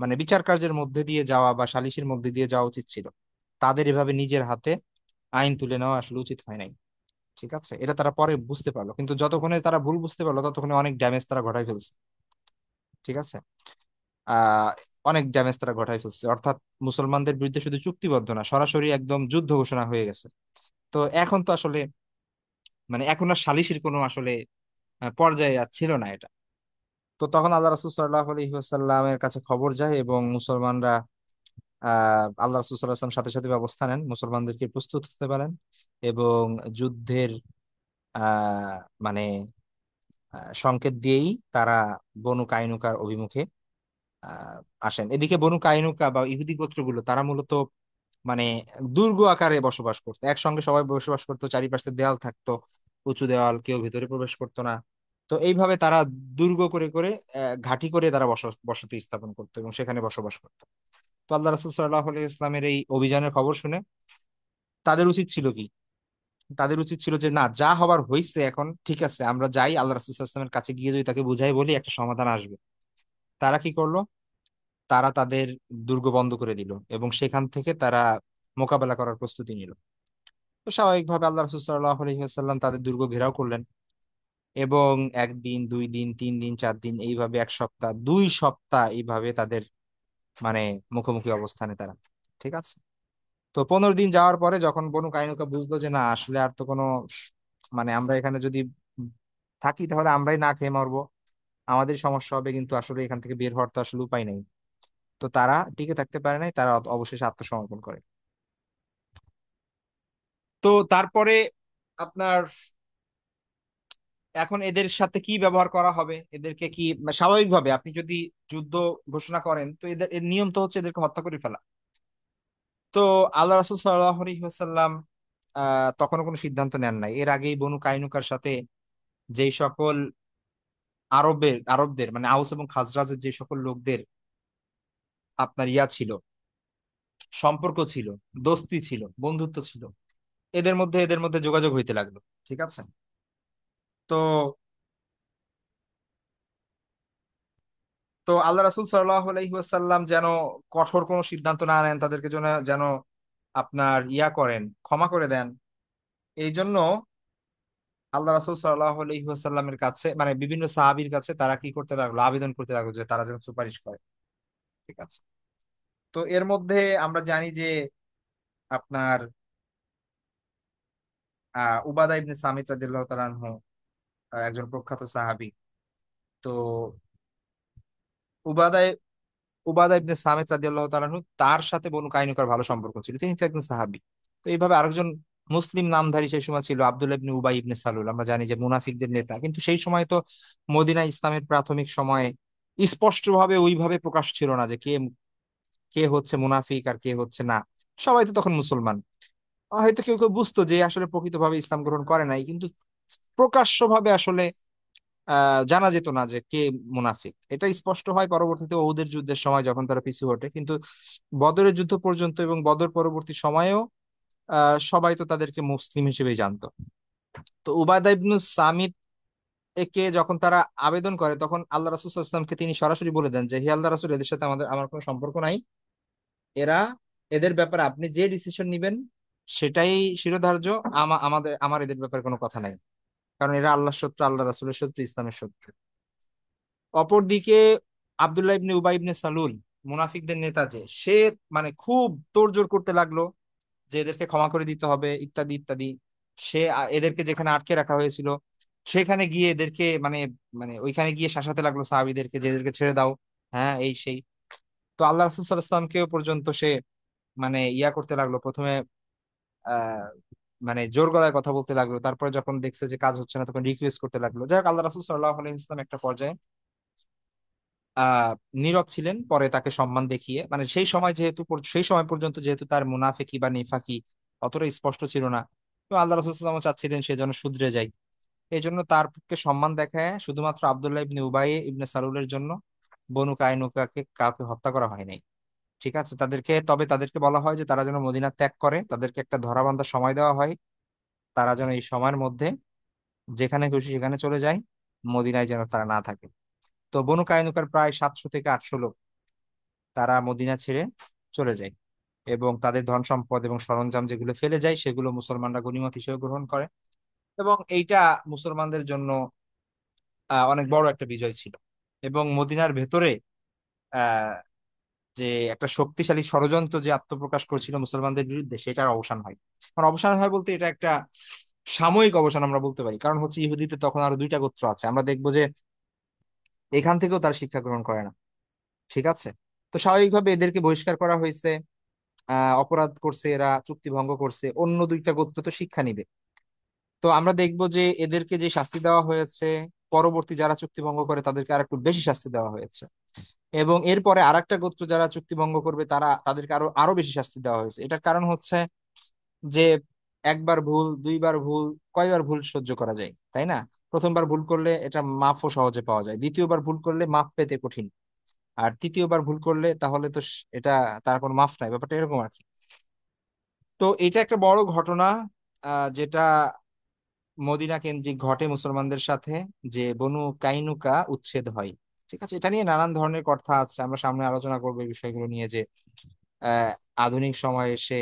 Speaker 1: মানে বিচার কার্যের মধ্যে দিয়ে যাওয়া বা সালিশের মধ্যে দিয়ে যাওয়া উচিত ছিল। তাদের এভাবে নিজের হাতে আইন তুলে নেওয়া আসলে উচিত হয় নাই। ঠিক আছে, এটা তারা পরে বুঝতে পারলো, কিন্তু যতক্ষণে তারা ভুল বুঝতে পারলো ততক্ষণে অনেক ড্যামেজ তারা ঘটাই ফেলছে। ঠিক আছে। আহ অনেক ড্যামেজ তারা ঘটাই ফেলছে, অর্থাৎ মুসলমানদের বিরুদ্ধে শুধু চুক্তিবদ্ধ না, সরাসরি একদম যুদ্ধ ঘোষণা হয়ে গেছে। তো এখন তো আসলে মানে এখন আর সালিশের কোনো আসলে পর্যায়ে আর ছিল না এটা। তো তখন আল্লাহ রাসূল সাল্লাল্লাহু আলাইহি ওয়াসাল্লামের কাছে খবর যায় এবং মুসলমানরা আল্লাহ রাসূল সাল্লাল্লাহু আলাইহি ওয়াসাল্লাম সাথে সাথে ব্যবস্থা নেন, মুসলমানদেরকে প্রস্তুত হতে পারেন এবং যুদ্ধের মানে সংকেত দিয়েই তারা বনু কাইনুকার অভিমুখে আহ আসেন। এদিকে বনু কাইনুকা বা ইহুদি গোত্রগুলো তারা মূলত মানে দুর্গ আকারে বসবাস করতো, একসঙ্গে সবাই বসবাস করতো, চারিপাশে দেওয়াল থাকতো, উঁচু দেওয়াল, কেউ ভিতরে প্রবেশ করতো না। তো এইভাবে তারা দুর্গ করে করে ঘাঁটি করে তারা বসতি স্থাপন করতো এবং সেখানে বসবাস করতো। তো আল্লাহ রাসূল সাল্লাল্লাহু আলাইহি ইসলামের এই অভিযানের খবর শুনে তাদের উচিত ছিল কি, তাদের উচিত ছিল যে না, যা হবার হয়েছে এখন ঠিক আছে, আমরা যাই আল্লাহ রাসূল সাল্লাল্লাহু আলাইহি ওয়াসাল্লামের কাছে গিয়ে যদি তাকে বুঝাই বলি একটা সমাধান আসবে। তারা কি করলো, তারা তাদের দুর্গ বন্ধ করে দিল এবং সেখান থেকে তারা মোকাবেলা করার প্রস্তুতি নিল। তো স্বাভাবিকভাবে আল্লাহ রাসূল সাল্লাল্লাহু আলাইহি ওয়াসাল্লাম তাদের দুর্গ ঘেরাও করলেন এবং একদিন, দুই দিন, তিন দিন, চার দিন, এইভাবে এক সপ্তাহ, 2 সপ্তাহ এইভাবে তাদের মানে মুখোমুখি অবস্থানে তারা। ঠিক আছে। তো 15 দিন যাওয়ার পরে যখন বনু কাইনুকা বুঝলো যে না আসলে আর তো কোনো মানে আমরা এখানে যদি থাকি তাহলে আমরাই না খেয়ে মরবো, আমাদের সমস্যা হবে, কিন্তু আসলে এখান থেকে বের হওয়ার তো আসলে উপায় নেই। তো তারা টিকে থাকতে পারে নাই, তারা অবশেষে আত্মসমর্পণ করে। তো তারপরে আপনার এখন এদের সাথে কি ব্যবহার করা হবে, এদেরকে কি মানে স্বাভাবিকভাবে আপনি যদি যুদ্ধ ঘোষণা করেন তো এর নিয়ম তো হচ্ছে এদেরকে হত্যা করে ফেলা। তো আল্লাহ রাসূল সাল্লাল্লাহু আলাইহি ওয়াসাল্লাম তখনও কোনো সিদ্ধান্ত নেন নাই। এর আগেই বনু কাইনুকার সাথে যেই সকল আরবদের মানে আউস এবং খাজরাজের যে সকল লোকদের আপনার ছিল, সম্পর্ক ছিল, দোস্তি ছিল, বন্ধুত্ব ছিল, এদের মধ্যে যোগাযোগ হইতে লাগলো। ঠিক আছে। তো তো আল্লাহ রাসূল সাল্লাল্লাহু আলাইহি ওয়াসাল্লাম যেন কঠোর কোনো সিদ্ধান্ত না নেন, তাদেরকে যেন যেন আপনার করেন, ক্ষমা করে দেন। এই জন্য আল্লাহ রাসূল সাল্লাল্লাহু আলাইহি ওয়াসাল্লামের কাছে মানে বিভিন্ন সাহাবীর কাছে তারা কি করতে লাগলো, আবেদন করতে লাগলো যে তারা যেন সুপারিশ করে। ঠিক আছে। তো এর মধ্যে আমরা জানি যে আপনার উবাদা ইবনে সামিত রাদিয়াল্লাহু তাআলা আনহু একজন প্রখ্যাত সাহাবী। তো উবাদা উবাদা ইবনে সামিত রাদিয়াল্লাহু তাআলা আনহু, তার সাথে বনু কাইনুকার ভালো সম্পর্ক ছিল, তিনি তো একজন সাহাবী। তো এইভাবে আরেকজন মুসলিম নামধারী সেই সময় ছিল আব্দুল্লাহ ইবনে উবাই ইবনে সালুল, আমরা জানি যে মুনাফিকদের নেতা, কিন্তু সেই সময় তো মদিনা ইসলামের প্রাথমিক সময়ে স্পষ্টভাবে ওইভাবে প্রকাশ ছিল না যে কে কে হচ্ছে মুনাফিক আর কে হচ্ছে না। সবাই তো তখন মুসলমান। হয়তো কেউ কেউ বুঝতো যে আসলে প্রকৃতভাবে ইসলাম গ্রহণ করে নাই, কিন্তু প্রকাশ্যভাবে আসলে জানা যেত না যে কে মুনাফিক। এটা স্পষ্ট হয় পরবর্তীতে ওহুদের যুদ্ধের সময় যখন তারা পিছু হটে, কিন্তু বদরের যুদ্ধ পর্যন্ত এবং বদর পরবর্তী সময়েও সবাই তো তাদেরকে মুসলিম হিসেবেই জানতো। তো উবাদা ইবনু সামিত একে যখন তারা আবেদন করে তখন আল্লাহ রাসূল সাল্লাল্লাহু আলাইহি ওয়াসাল্লামকে তিনি সরাসরি বলে দেন যে হে আল্লাহ রাসূল, এদের সাথে আমার কোনো সম্পর্ক নাই। এরা এদের ব্যাপারে আপনি যে ডিসিশন নিবেন সেটাই শিরোধার্য। আমার এদের ব্যাপারে কোনো কথা নাই, কারণ এরা আল্লাহর শত্রু, আল্লাহ রাসূলের শত্রু, ইসলামের শত্রু। অপরদিকে আব্দুল্লাহ ইবনে উবাই ইবনে সালুল, মুনাফিকদের নেতা, যে সে মানে খুব তোড়জোড় করতে লাগলো যে এদেরকে ক্ষমা করে দিতে হবে ইত্যাদি ইত্যাদি। এদেরকে যেখানে আটকে রাখা হয়েছিল সেখানে গিয়ে এদেরকে মানে মানে ওইখানে গিয়ে শাসাতে লাগলো সাহাবীদেরকে যে এদেরকে ছেড়ে দাও। হ্যাঁ, এই সেই। তো আল্লাহ রাসূল সাল্লাল্লাহু আলাইহি ওয়াসাল্লামকেও পর্যন্ত সে মানে ইয়া করতে লাগলো প্রথমে, আহ মানে জোর গলায় কথা বলতে লাগলো। তারপরে যখন দেখছে যে কাজ হচ্ছে না তখন রিকোয়েস্ট করতে লাগলো। যাই হোক, আল্লাহ রাসূল সাল্লাল্লাহু আলাইহি ওয়াসাল্লাম একটা পর্যায়ে নীরব ছিলেন। পরে তাকে সম্মান দেখিয়ে, মানে সেই সময় যেহেতু সেই সময় পর্যন্ত যেহেতু তার মুনাফিকি বা নিফাকি অতটা স্পষ্ট ছিল না, তো আল্লাহ রাসূল সাল্লাল্লাহু আলাইহি ওয়াসাল্লাম চাচ্ছিলেন সে যেন শুধরে যায়। এই জন্য তারকে সম্মান দেখায় শুধুমাত্র আব্দুল্লাহ ইবনে উবাই ইবনে সালুলের জন্য বনু কায়নুকাকে কাউকে হত্যা করা হয় নাই। ঠিক আছে, তবে তাদেরকে বলা হয় যে তারা যেন মদিনা ত্যাগ করে, তাদেরকে একটা ধরাবাঁধা সময় দেওয়া হয়, তারা যেন এই সময়ের মধ্যে যেখানে খুশি সেখানে চলে যায়, মদিনায় যেন তারা না থাকে। তো বনু কায়নুকার প্রায় 700 থেকে 800 লোক তারা মদিনা ছেড়ে চলে যায়, এবং তাদের ধন সম্পদ এবং সরঞ্জাম যেগুলো ফেলে যায় সেগুলো মুসলমানরা গনিমত হিসেবে গ্রহণ করে। এবং এইটা মুসলমানদের জন্য অনেক বড় একটা বিজয় ছিল। এবং মদিনার ভেতরে আহ যে একটা শক্তিশালী ষড়যন্ত্র যে আত্মপ্রকাশ করছিল মুসলমানদের বিরুদ্ধে, সেটার অবসান হয়। কারণ অবসান হয় বলতে এটা একটা সাময়িক অবসান আমরা বলতে পারি, কারণ হচ্ছে ইহুদিতে তখন আরো দুইটা গোত্র আছে, আমরা দেখবো যে এখান থেকেও তারা শিক্ষা গ্রহণ করে না। ঠিক আছে, তো স্বাভাবিকভাবে এদেরকে বহিষ্কার করা হয়েছে। অপরাধ করছে, এরা চুক্তি ভঙ্গ করছে, অন্য দুইটা গোত্র তো শিক্ষা নিবে। তো আমরা দেখবো যে এদেরকে যে শাস্তি দেওয়া হয়েছে, পরবর্তী যারা চুক্তি ভঙ্গ করে তাদেরকে আর একটু বেশি শাস্তি দেওয়া হয়েছে। এবং এরপরে আরেকটা গোত্র যারা চুক্তি ভঙ্গ করবে তাদেরকে আরো আরো বেশি শাস্তি দেওয়া হয়েছে। এটার কারণ হচ্ছে যে একবার ভুল, দুইবার ভুল, কয়বার ভুল সহ্য করা যায়, তাই না? প্রথমবার ভুল করলে এটা মাফও সহজে পাওয়া যায়, দ্বিতীয়বার ভুল করলে মাফ পেতে কঠিন, আর তৃতীয়বার ভুল করলে তাহলে তো এটা তার কোনো মাফ নাই, ব্যাপারটা এরকম আর কি। তো এটা একটা বড় ঘটনা যেটা মদিনা কেন্দ্রিক ঘটে মুসলমানদের সাথে, যে বনু কাইনুকা উচ্ছেদ হয়। ঠিক আছে, এটা নিয়ে নানান ধরনের কথা আছে, আমরা সামনে আলোচনা করবো এই বিষয়গুলো নিয়ে, যে আহ, আধুনিক সময়ে এসে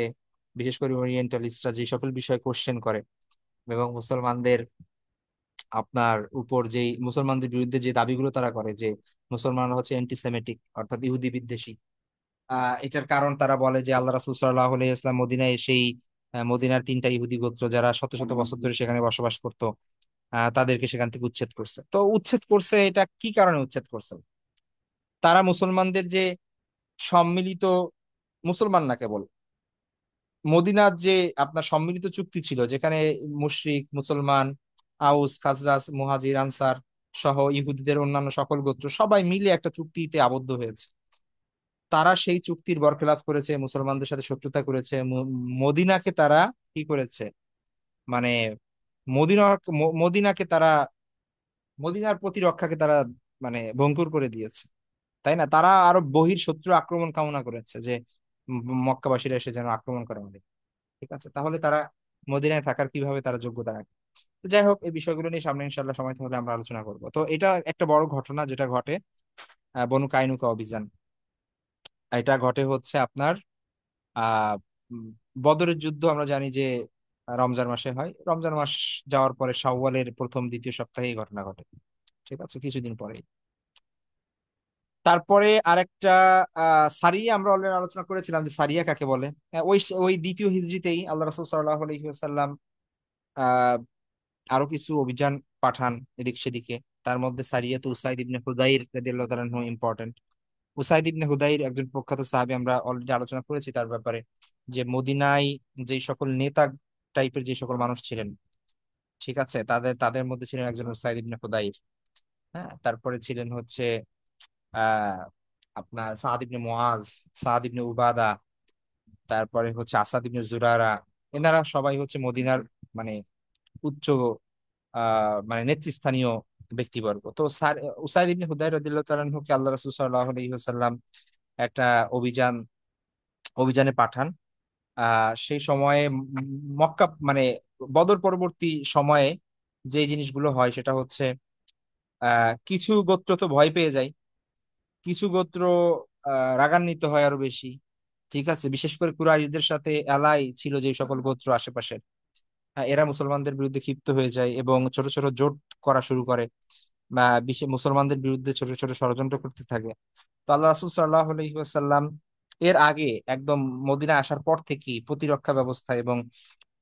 Speaker 1: বিশেষ করে ওরিয়েন্টালিস্টরা যে সকল বিষয় কোশ্চেন করে এবং মুসলমানদের আপনার উপর যেই মুসলমানদের বিরুদ্ধে যে দাবিগুলো তারা করে যে মুসলমানরা হচ্ছে অ্যান্টিসেমেটিক অর্থাৎ ইহুদি বিদ্বেষী। এটার কারণ তারা বলে যে আল্লাহ রাসূল সাল্লাল্লাহু আলাইহি ওয়াসাল্লাম মদিনায় এসেই মদিনার 3টা ইহুদি গোত্র যারা শত শত বছর ধরে সেখানে বসবাস করতো, তাদেরকে সেখান থেকে উচ্ছেদ করছে। তো উচ্ছেদ করছে, এটা কি কারণে উচ্ছেদ করছে? তারা মুসলমানদের যে সম্মিলিত, মুসলমান না কেবল, মদিনার যে আপনার সম্মিলিত চুক্তি ছিল যেখানে মুশরিক, মুসলমান, আউস খাজরাজ, মুহাজির, আনসার সহ ইহুদিদের অন্যান্য সকল গোত্র সবাই মিলে একটা চুক্তিতে আবদ্ধ হয়েছে। তারা সেই চুক্তির বরখেলাপ করেছে, মুসলমানদের সাথে শত্রুতা করেছে। মদিনাকে তারা কি করেছে, মানে মদিনা মদিনাকে তারা, মদিনার প্রতিরক্ষাকে তারা মানে ভঙ্গুর করে দিয়েছে, তাই না? তারা আরো বহির শত্রু আক্রমণ কামনা করেছে যে মক্কাবাসীরা এসে যেন আক্রমণ করে আমাদের। ঠিক আছে, তাহলে তারা মদিনায় থাকার কিভাবে তারা যোগ্যতা রাখে? তো যাই হোক, এই বিষয়গুলো নিয়ে সামনে ইনশাল্লাহ সময় থাকলে আমরা আলোচনা করব। তো এটা একটা বড় ঘটনা যেটা ঘটে, বনু কাইনুকা অভিযান। এটা ঘটে হচ্ছে আপনার আহ উম, বদরের যুদ্ধ আমরা জানি যে রমজান মাসে হয়। রমজান মাস যাওয়ার পরে শাওয়ালের প্রথম দ্বিতীয় সপ্তাহে এই ঘটনা ঘটে। ঠিক আছে, কিছুদিন পরেই। তারপরে আরেকটা সারিয়া আমরা অলরেডি আলোচনা করেছিলাম যে সারিয়া কাকে বলে। ওই ওই দ্বিতীয় হিজরিতেই আল্লাহ রাসূল সাল্লাল্লাহু আলাইহি ওয়াসাল্লাম আহ আরো কিছু অভিযান পাঠান এদিক সেদিকে। তার মধ্যে সারিয়াতুল উসাইদ ইবনে হুদাইর রাদিয়াল্লাহু তাআলা ইম্পর্টেন্ট। উসাইদ ইবনে হুদাইর একজন প্রখ্যাত সাহাবী, আমরা অলরেডি আলোচনা করেছি তার ব্যাপারে, যে মদিনায় যে সকল নেতা টাইপের যে সকল মানুষ ছিলেন, ঠিক আছে, তাদের তাদের মধ্যে ছিলেন একজন উসাইদ ইবনে হুদাইর। হ্যাঁ, তারপরে ছিলেন হচ্ছে আহ আপনার সাদ ইবনে মুআজ, সাদ ইবনে উবাদা, তারপরে হচ্ছে আসাদ ইবনে জুরারা। এনারা সবাই হচ্ছে মদিনার মানে উচ্চ মানে নেতৃস্থানীয় ব্যক্তিবর্গ। তো উসাইদ ইবনে হুদাইর রাদিয়াল্লাহু তাআলা আনহুকে আল্লাহ রাসূল সাল্লাল্লাহু আলাইহি ওয়াসাল্লাম একটা অভিযান অভিযানে পাঠান। সেই সময়ে মক্কা মানে বদর পরবর্তী সময়ে যে জিনিসগুলো হয় সেটা হচ্ছে কিছু গোত্র তো ভয় পেয়ে যায়, কিছু গোত্র রাগান্বিত হয় আরো বেশি। ঠিক আছে, বিশেষ করে কুরাইশদের সাথে এলাই ছিল যে সকল গোত্র আশেপাশে, এরা মুসলমানদের বিরুদ্ধে ক্ষিপ্ত হয়ে যায় এবং ছোট ছোট জোট করা শুরু করে, বা বিশেষ মুসলমানদের বিরুদ্ধে ছোট ছোট ষড়যন্ত্র করতে থাকে। তো আল্লাহ রাসূল সাল্লাল্লাহু আলাইহি ওয়াসাল্লাম এর আগে একদম মদিনা আসার পর থেকেই প্রতিরক্ষা ব্যবস্থা এবং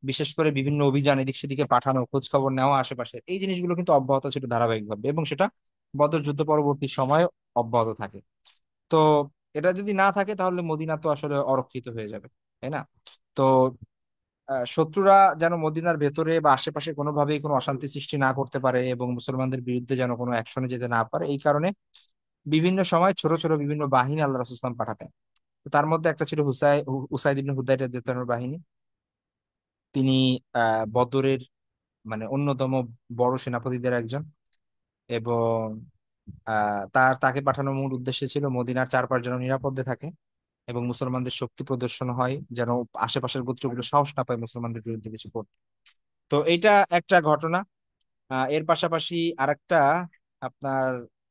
Speaker 1: বিশেষ করে বিভিন্ন অভিযান এদিক সেদিকে পাঠানো, খোঁজ খবর নেওয়া আশেপাশে, এই জিনিসগুলো কিন্তু অব্যাহত ছিল ধারাবাহিকভাবে, এবং সেটা বদর যুদ্ধ পরবর্তী সময়ে অব্যাহত থাকে। তো এটা যদি না থাকে তাহলে মদিনা তো আসলে অরক্ষিত হয়ে যাবে, তাই না? তো শত্রুরা যেন মদিনার ভেতরে বা আশেপাশে কোনোভাবেই কোনো অশান্তি সৃষ্টি না করতে পারে এবং মুসলমানদের বিরুদ্ধে যেন কোনো অ্যাকশনে যেতে না পারে, এই কারণে বিভিন্ন সময় ছোট ছোট বিভিন্ন বাহিনী আল্লাহ রাসূল সাল্লাল্লাহু আলাইহি ওয়াসাল্লাম পাঠাতেন। তো তার মধ্যে একটা ছিল উসাইদ ইবনে হুদাইর রাদিয়াল্লাহু আনহুর বাহিনী। তিনি বদরের মানে অন্যতম বড় সেনাপতিদের একজন, এবং তাকে পাঠানোর মূল উদ্দেশ্য ছিল মদিনার চারপাশ যেন নিরাপদে থাকে এবং মুসলমানদের শক্তি প্রদর্শন হয়, যেন আশেপাশের গোত্রগুলো সাহস না পায় মুসলমানদের বিরুদ্ধে কিছু করতে। তো এইটা একটা ঘটনা। এর পাশাপাশি আরেকটা আপনার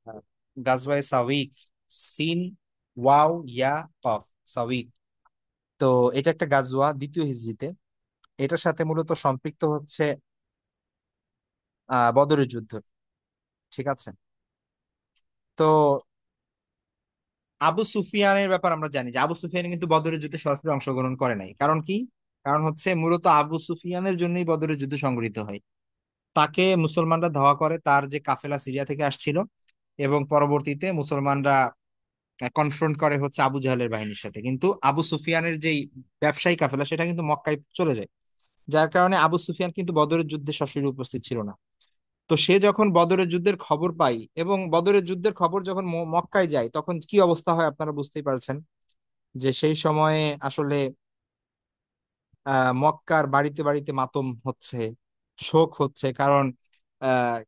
Speaker 1: আহ, গাজওয়ায়ে সাউইক, সিন ওয়াও ইয়া কফ, সাউইক। তো এটা একটা গাজওয়া দ্বিতীয় হিজরিতে, এটার সাথে মূলত সম্পৃক্ত হচ্ছে বদরের যুদ্ধ। ঠিক আছে। তো আবু সুফিয়ানের ব্যাপার আমরা জানি যে আবু সুফিয়ান কিন্তু বদরের যুদ্ধে সরাসরি অংশগ্রহণ করে নাই। কারণ কি? কারণ হচ্ছে মূলত আবু সুফিয়ানের জন্যই বদরের যুদ্ধ সংঘটিত হয়। তাকে মুসলমানরা ধাওয়া করে, তার যে কাফেলা সিরিয়া থেকে আসছিল, এবং পরবর্তীতে মুসলমানরা কনফ্রন্ট করে হচ্ছে আবু জাহেলের বাহিনীর সাথে। কিন্তু আবু সুফিয়ানের যেই ব্যবসায়ী কাফেলা সেটা কিন্তু মক্কায় চলে যায়, যার কারণে আবু সুফিয়ান কিন্তু বদরের যুদ্ধে সশরীরে উপস্থিত ছিল না। তো সে যখন বদরের যুদ্ধের খবর পাই এবং বদরের যুদ্ধের খবর যখন মক্কায় যায়, তখন কি অবস্থা হয় আপনারা বুঝতেই পারছেন, যে সেই সময়ে আসলে মক্কার বাড়িতে বাড়িতে মাতম হচ্ছে, শোক হচ্ছে। কারণ আহ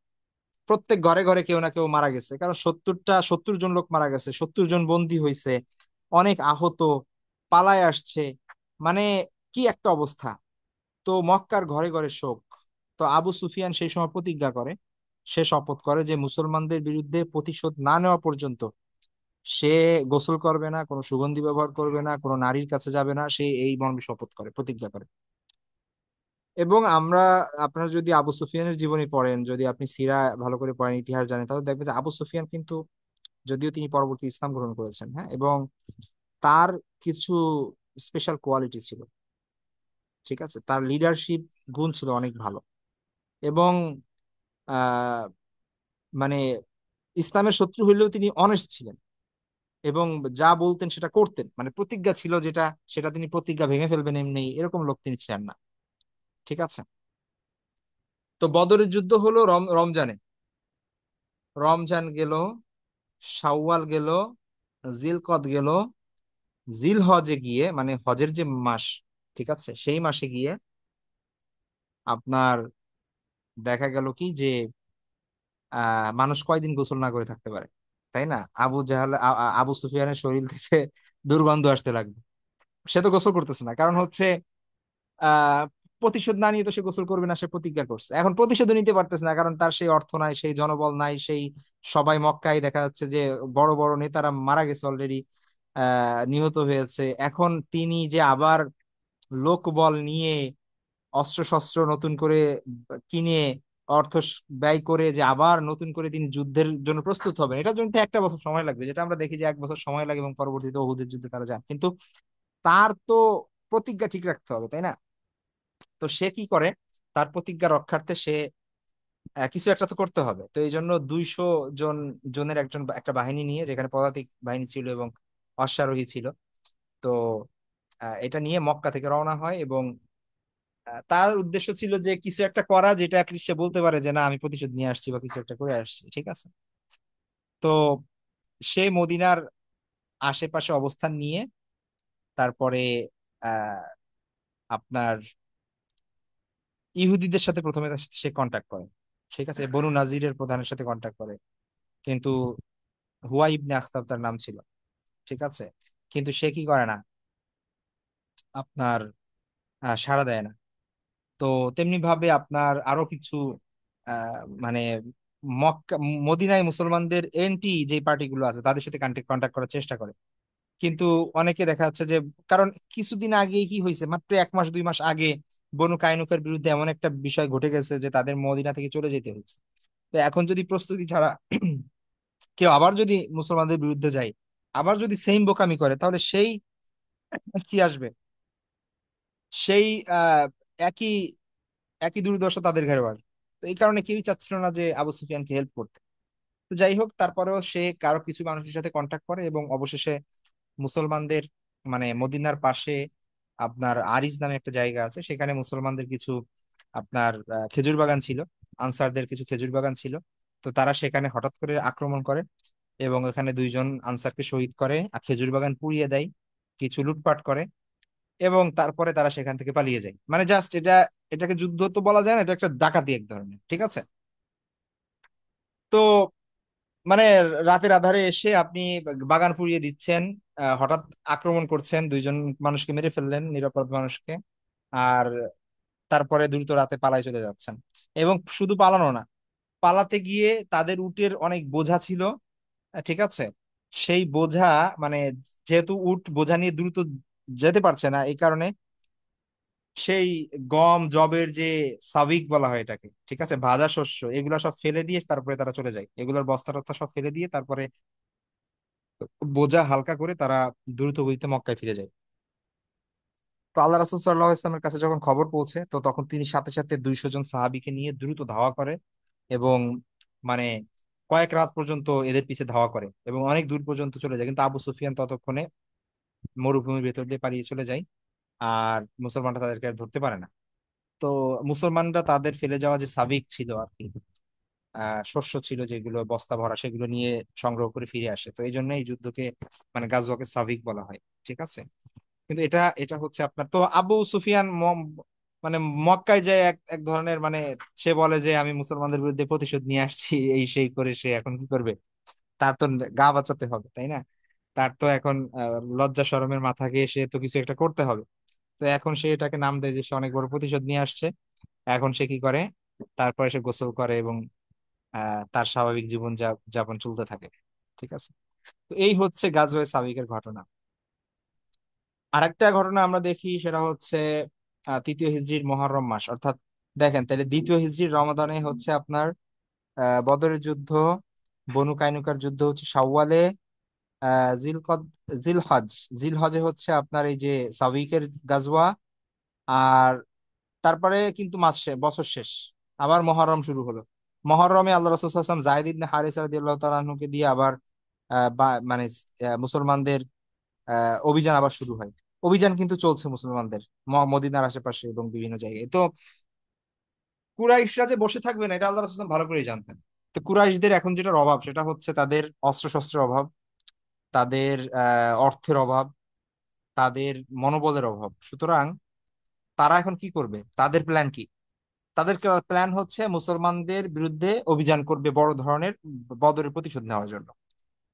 Speaker 1: প্রত্যেক ঘরে ঘরে কেউ না কেউ মারা গেছে, কারণ 70 জন লোক মারা গেছে, 70 জন বন্দী হয়েছে, অনেক আহত, পালায় আসছে, মানে কি একটা অবস্থা। তো মক্কার ঘরে ঘরে শোক। তো আবু সুফিয়ান সেই সময় প্রতিজ্ঞা করে, সে শপথ করে যে মুসলমানদের বিরুদ্ধে প্রতিশোধ না নেওয়া পর্যন্ত সে গোসল করবে না, কোনো সুগন্ধি ব্যবহার করবে না, কোনো নারীর কাছে যাবে না। সে এই মর্মে শপথ করে, প্রতিজ্ঞা করে। এবং আপনারা যদি আবু সুফিয়ানের জীবনী পড়েন, যদি আপনি সিরা ভালো করে পড়েন, ইতিহাস জানেন, তাহলে দেখবেন যে আবু সুফিয়ান কিন্তু, যদিও তিনি পরবর্তী ইসলাম গ্রহণ করেছেন, হ্যাঁ, এবং তার কিছু স্পেশাল কোয়ালিটি ছিল। ঠিক আছে, তার লিডারশিপ গুণ ছিল অনেক ভালো, এবং আহ মানে ইসলামের শত্রু হইলেও তিনি অনেস্ট ছিলেন, এবং যা বলতেন সেটা করতেন। মানে প্রতিজ্ঞা ছিল যেটা, সেটা তিনি প্রতিজ্ঞা ভেঙে ফেলবেন এমনি, এরকম লোক তিনি ছিলেন না। ঠিক আছে। তো বদরের যুদ্ধ হলো রমজানে। রমজান গেল, শাওয়াল গেল, জিলকদ গেল, জিল হজে গিয়ে, মানে হজের যে মাস, ঠিক আছে, সেই মাসে গিয়ে আপনার দেখা গেল কি যে মানুষ কয়দিন গোসল না করে থাকতে পারে, তাই না? আবু জাহাল আবু সুফিয়ানের শরীর থেকে দুর্গন্ধ আসতে লাগবে। সে তো গোসল করতেছে না, কারণ হচ্ছে আহ প্রতিশোধ না নিয়ে তো সে গোসল করবে না, সে প্রতিজ্ঞা করছে। এখন প্রতিশোধ নিতে পারতেছে না, কারণ তার সেই অর্থ নাই, সেই জনবল নাই, সেই সবাই মক্কায় দেখা যাচ্ছে যে বড় বড় নেতারা মারা গেছে অলরেডি, নিহত হয়েছে। এখন তিনি যে আবার লোকবল নিয়ে, অস্ত্র শস্ত্র নতুন করে কিনে, অর্থ ব্যয় করে যে আবার নতুন করে তিনি যুদ্ধের জন্য প্রস্তুত হবেন, এটার জন্য তো 1 বছর সময় লাগবে, যেটা আমরা দেখি যে 1 বছর সময় লাগে এবং পরবর্তীতে ওহুদের যুদ্ধে তারা যান। কিন্তু তার তো প্রতিজ্ঞা ঠিক রাখতে হবে, তাই না? তো সে কি করে, তার প্রতিজ্ঞা রক্ষার্থে সে কিছু একটা তো করতে হবে। তো এই জন্য 200 জনের একটা বাহিনী নিয়ে, যেখানে পদাতিক বাহিনী ছিল এবং অশ্বারোহী ছিল, তো এটা নিয়ে মক্কা থেকে রওনা হয়। এবং তার উদ্দেশ্য ছিল যে কিছু একটা করা, যেটা অ্যাটলিস্ট সে বলতে পারে যে না, আমি প্রতিশোধ নিয়ে আসছি বা কিছু একটা করে আসছি। ঠিক আছে। তো সে মদিনার আশেপাশে অবস্থান নিয়ে তারপরে আহ আপনার ইহুদিদের সাথে প্রথমে সে কন্ট্যাক্ট করে। ঠিক আছে, বনু নাজিরের প্রধানের সাথে কন্ট্যাক্ট করে, কিন্তু হুয়া ইবনে আখতাব তার নাম ছিল। ঠিক আছে। কিন্তু সে কি করে না, আপনার সাড়া দেয় না। তো তেমনি ভাবে আপনার আরো কিছু মানে মক্কা মদিনায় মুসলমানদের এন্টি যে পার্টিগুলো আছে তাদের সাথে কন্ট্যাক্ট করার চেষ্টা করে। কিন্তু অনেকে দেখা যাচ্ছে যে, কারণ কিছুদিন আগে কি হয়েছে, মাত্র 1 মাস 2 মাস আগে বনু কাইনুকের বিরুদ্ধে এমন একটা বিষয় ঘটে গেছে যে তাদের মদিনা থেকে চলে যেতে হয়েছে। তো এখন যদি প্রস্তুতি ছাড়া কেউ আবার যদি মুসলমানদের বিরুদ্ধে যায়, আবার যদি সেম বোকামি করে, তাহলে সেই কি আসবে, সেই একই একই দুর্দশা তাদের ঘরে বাস। তো এই কারণে কেউই চাচ্ছিল না যে আবু সুফিয়ানকে হেল্প করতে। তো যাই হোক, তারপরেও সে কারো কিছু মানুষের সাথে কন্ট্যাক্ট করে এবং অবশেষে মুসলমানদের মানে মদিনার পাশে আপনার আরিজ নামে একটা জায়গা আছে, সেখানে মুসলমানদের কিছু আপনার খেজুর বাগান ছিল, আনসারদের কিছু খেজুর বাগান ছিল। তো তারা সেখানে হঠাৎ করে আক্রমণ করে এবং এখানে দুইজন আনসারকে শহীদ করে, আর খেজুর বাগান পুড়িয়ে দেয়, কিছু লুটপাট করে এবং তারপরে তারা সেখান থেকে পালিয়ে যায়। মানে জাস্ট এটাকে যুদ্ধ তো বলা যায় না, এটা একটা ডাকাতি এক ধরনের, ঠিক আছে? তো মানে রাতের আধারে এসে আপনি বাগান পুড়িয়ে দিচ্ছেন, হঠাৎ আক্রমণ করছেন, দুইজন মানুষকে মেরে ফেললেন, নিরাপরাধ মানুষকে, আর তারপরে দ্রুত রাতে পালায় চলে যাচ্ছেন। এবং শুধু পালানো না, পালাতে গিয়ে তাদের উটের অনেক বোঝা ছিল, ঠিক আছে? সেই বোঝা মানে যেহেতু উট বোঝা নিয়ে দ্রুত যেতে পারছে না, এই কারণে সেই গম জবের যে সাবিক বলা হয় এটাকে, ঠিক আছে, ভাজা শস্য, এগুলা সব ফেলে দিয়ে তারপরে তারা চলে যায়, এগুলোর বস্তা টস্তা সব ফেলে দিয়ে তারপরে বোঝা হালকা করে তারা দ্রুত গতিতে মক্কায় ফিরে যায়। তো আল্লাহ রাসূল সাল্লাল্লাহু আলাইহি ওয়াসাল্লামের কাছে যখন খবর পৌঁছে, তো তখন তিনি সাথে সাথে 200 জন সাহাবীকে নিয়ে দ্রুত ধাওয়া করে এবং মানে কয়েক রাত পর্যন্ত এদের পিছে ধাওয়া করে এবং অনেক দূর পর্যন্ত চলে যায়, কিন্তু আবু সুফিয়ান ততক্ষণে মরুভূমির ভেতর দিয়ে পালিয়ে চলে যায়, আর মুসলমানরা তাদেরকে আর ধরতে পারে না। তো মুসলমানরা তাদের ফেলে যাওয়া যে সাবিক ছিল আর কি, শস্য ছিল যেগুলো বস্তা ভরা, সেগুলো নিয়ে সংগ্রহ করে ফিরে আসে। তো এই জন্য এই যুদ্ধকে মানে গাজওয়াকে সাবিক বলা হয়, ঠিক আছে? কিন্তু এটা এটা হচ্ছে আপনার তো আবু সুফিয়ান মানে মক্কায় যে এক এক ধরনের মানে সে বলে যে আমি মুসলমানদের বিরুদ্ধে প্রতিশোধ নিয়ে আসছি, এই সেই করে সে এখন কি করবে? তার তো গা বাঁচাতে হবে, তাই না? তার তো এখন লজ্জা শরমের মাথা গিয়ে সে তো কিছু একটা করতে হবে। তো এখন সে এটাকে নাম দেয় যে সে অনেক বড় প্রতিশোধ নিয়ে আসছে। এখন সে কি করে? তারপরে সে গোসল করে এবং তার স্বাভাবিক জীবন যাপন চলতে থাকে, ঠিক আছে? তো এই হচ্ছে গাজওয়ে সাবিকের ঘটনা। আরেকটা ঘটনা আমরা দেখি, সেটা হচ্ছে তৃতীয় হিজরির মুহররম মাস, অর্থাৎ দেখেন তাহলে দ্বিতীয় হিজরির রমাদানে হচ্ছে আপনার বদরের যুদ্ধ, বনু কাইনুকার যুদ্ধ হচ্ছে শাওয়ালে, জিলকদ জিলহজ জিলহজে হচ্ছে আপনার এই যে সাবিকের গাজওয়া। আর তারপরে কিন্তু বছর শেষ, আবার মহরম শুরু হলো। মহরমে আল্লাহ রাসূল সাল্লাল্লাহু আলাইহি ওয়াসাল্লাম যায়েদ ইবনে হারিসা রাদিয়াল্লাহু তাআলা আনহুকে দিয়ে আবার মানে মুসলমানদের অভিযান আবার শুরু হয়। অভিযান কিন্তু চলছে মুসলমানদের মদিনার আশেপাশে এবং বিভিন্ন জায়গায়। তো কুরাইশরা যে বসে থাকবে না, এটা আল্লাহ রাসূল ভালো করেই জানতেন। তো কুরাইশদের এখন যেটার অভাব, সেটা হচ্ছে তাদের অস্ত্রশস্ত্রের অভাব, তাদের অর্থের অভাব, তাদের মনোবলের অভাব। সুতরাং তারা এখন কি করবে? তাদের প্ল্যান কি? তাদের প্ল্যান হচ্ছে মুসলমানদের বিরুদ্ধে অভিযান করবে বড় ধরনের, বদরের প্রতিশোধ নেওয়ার জন্য।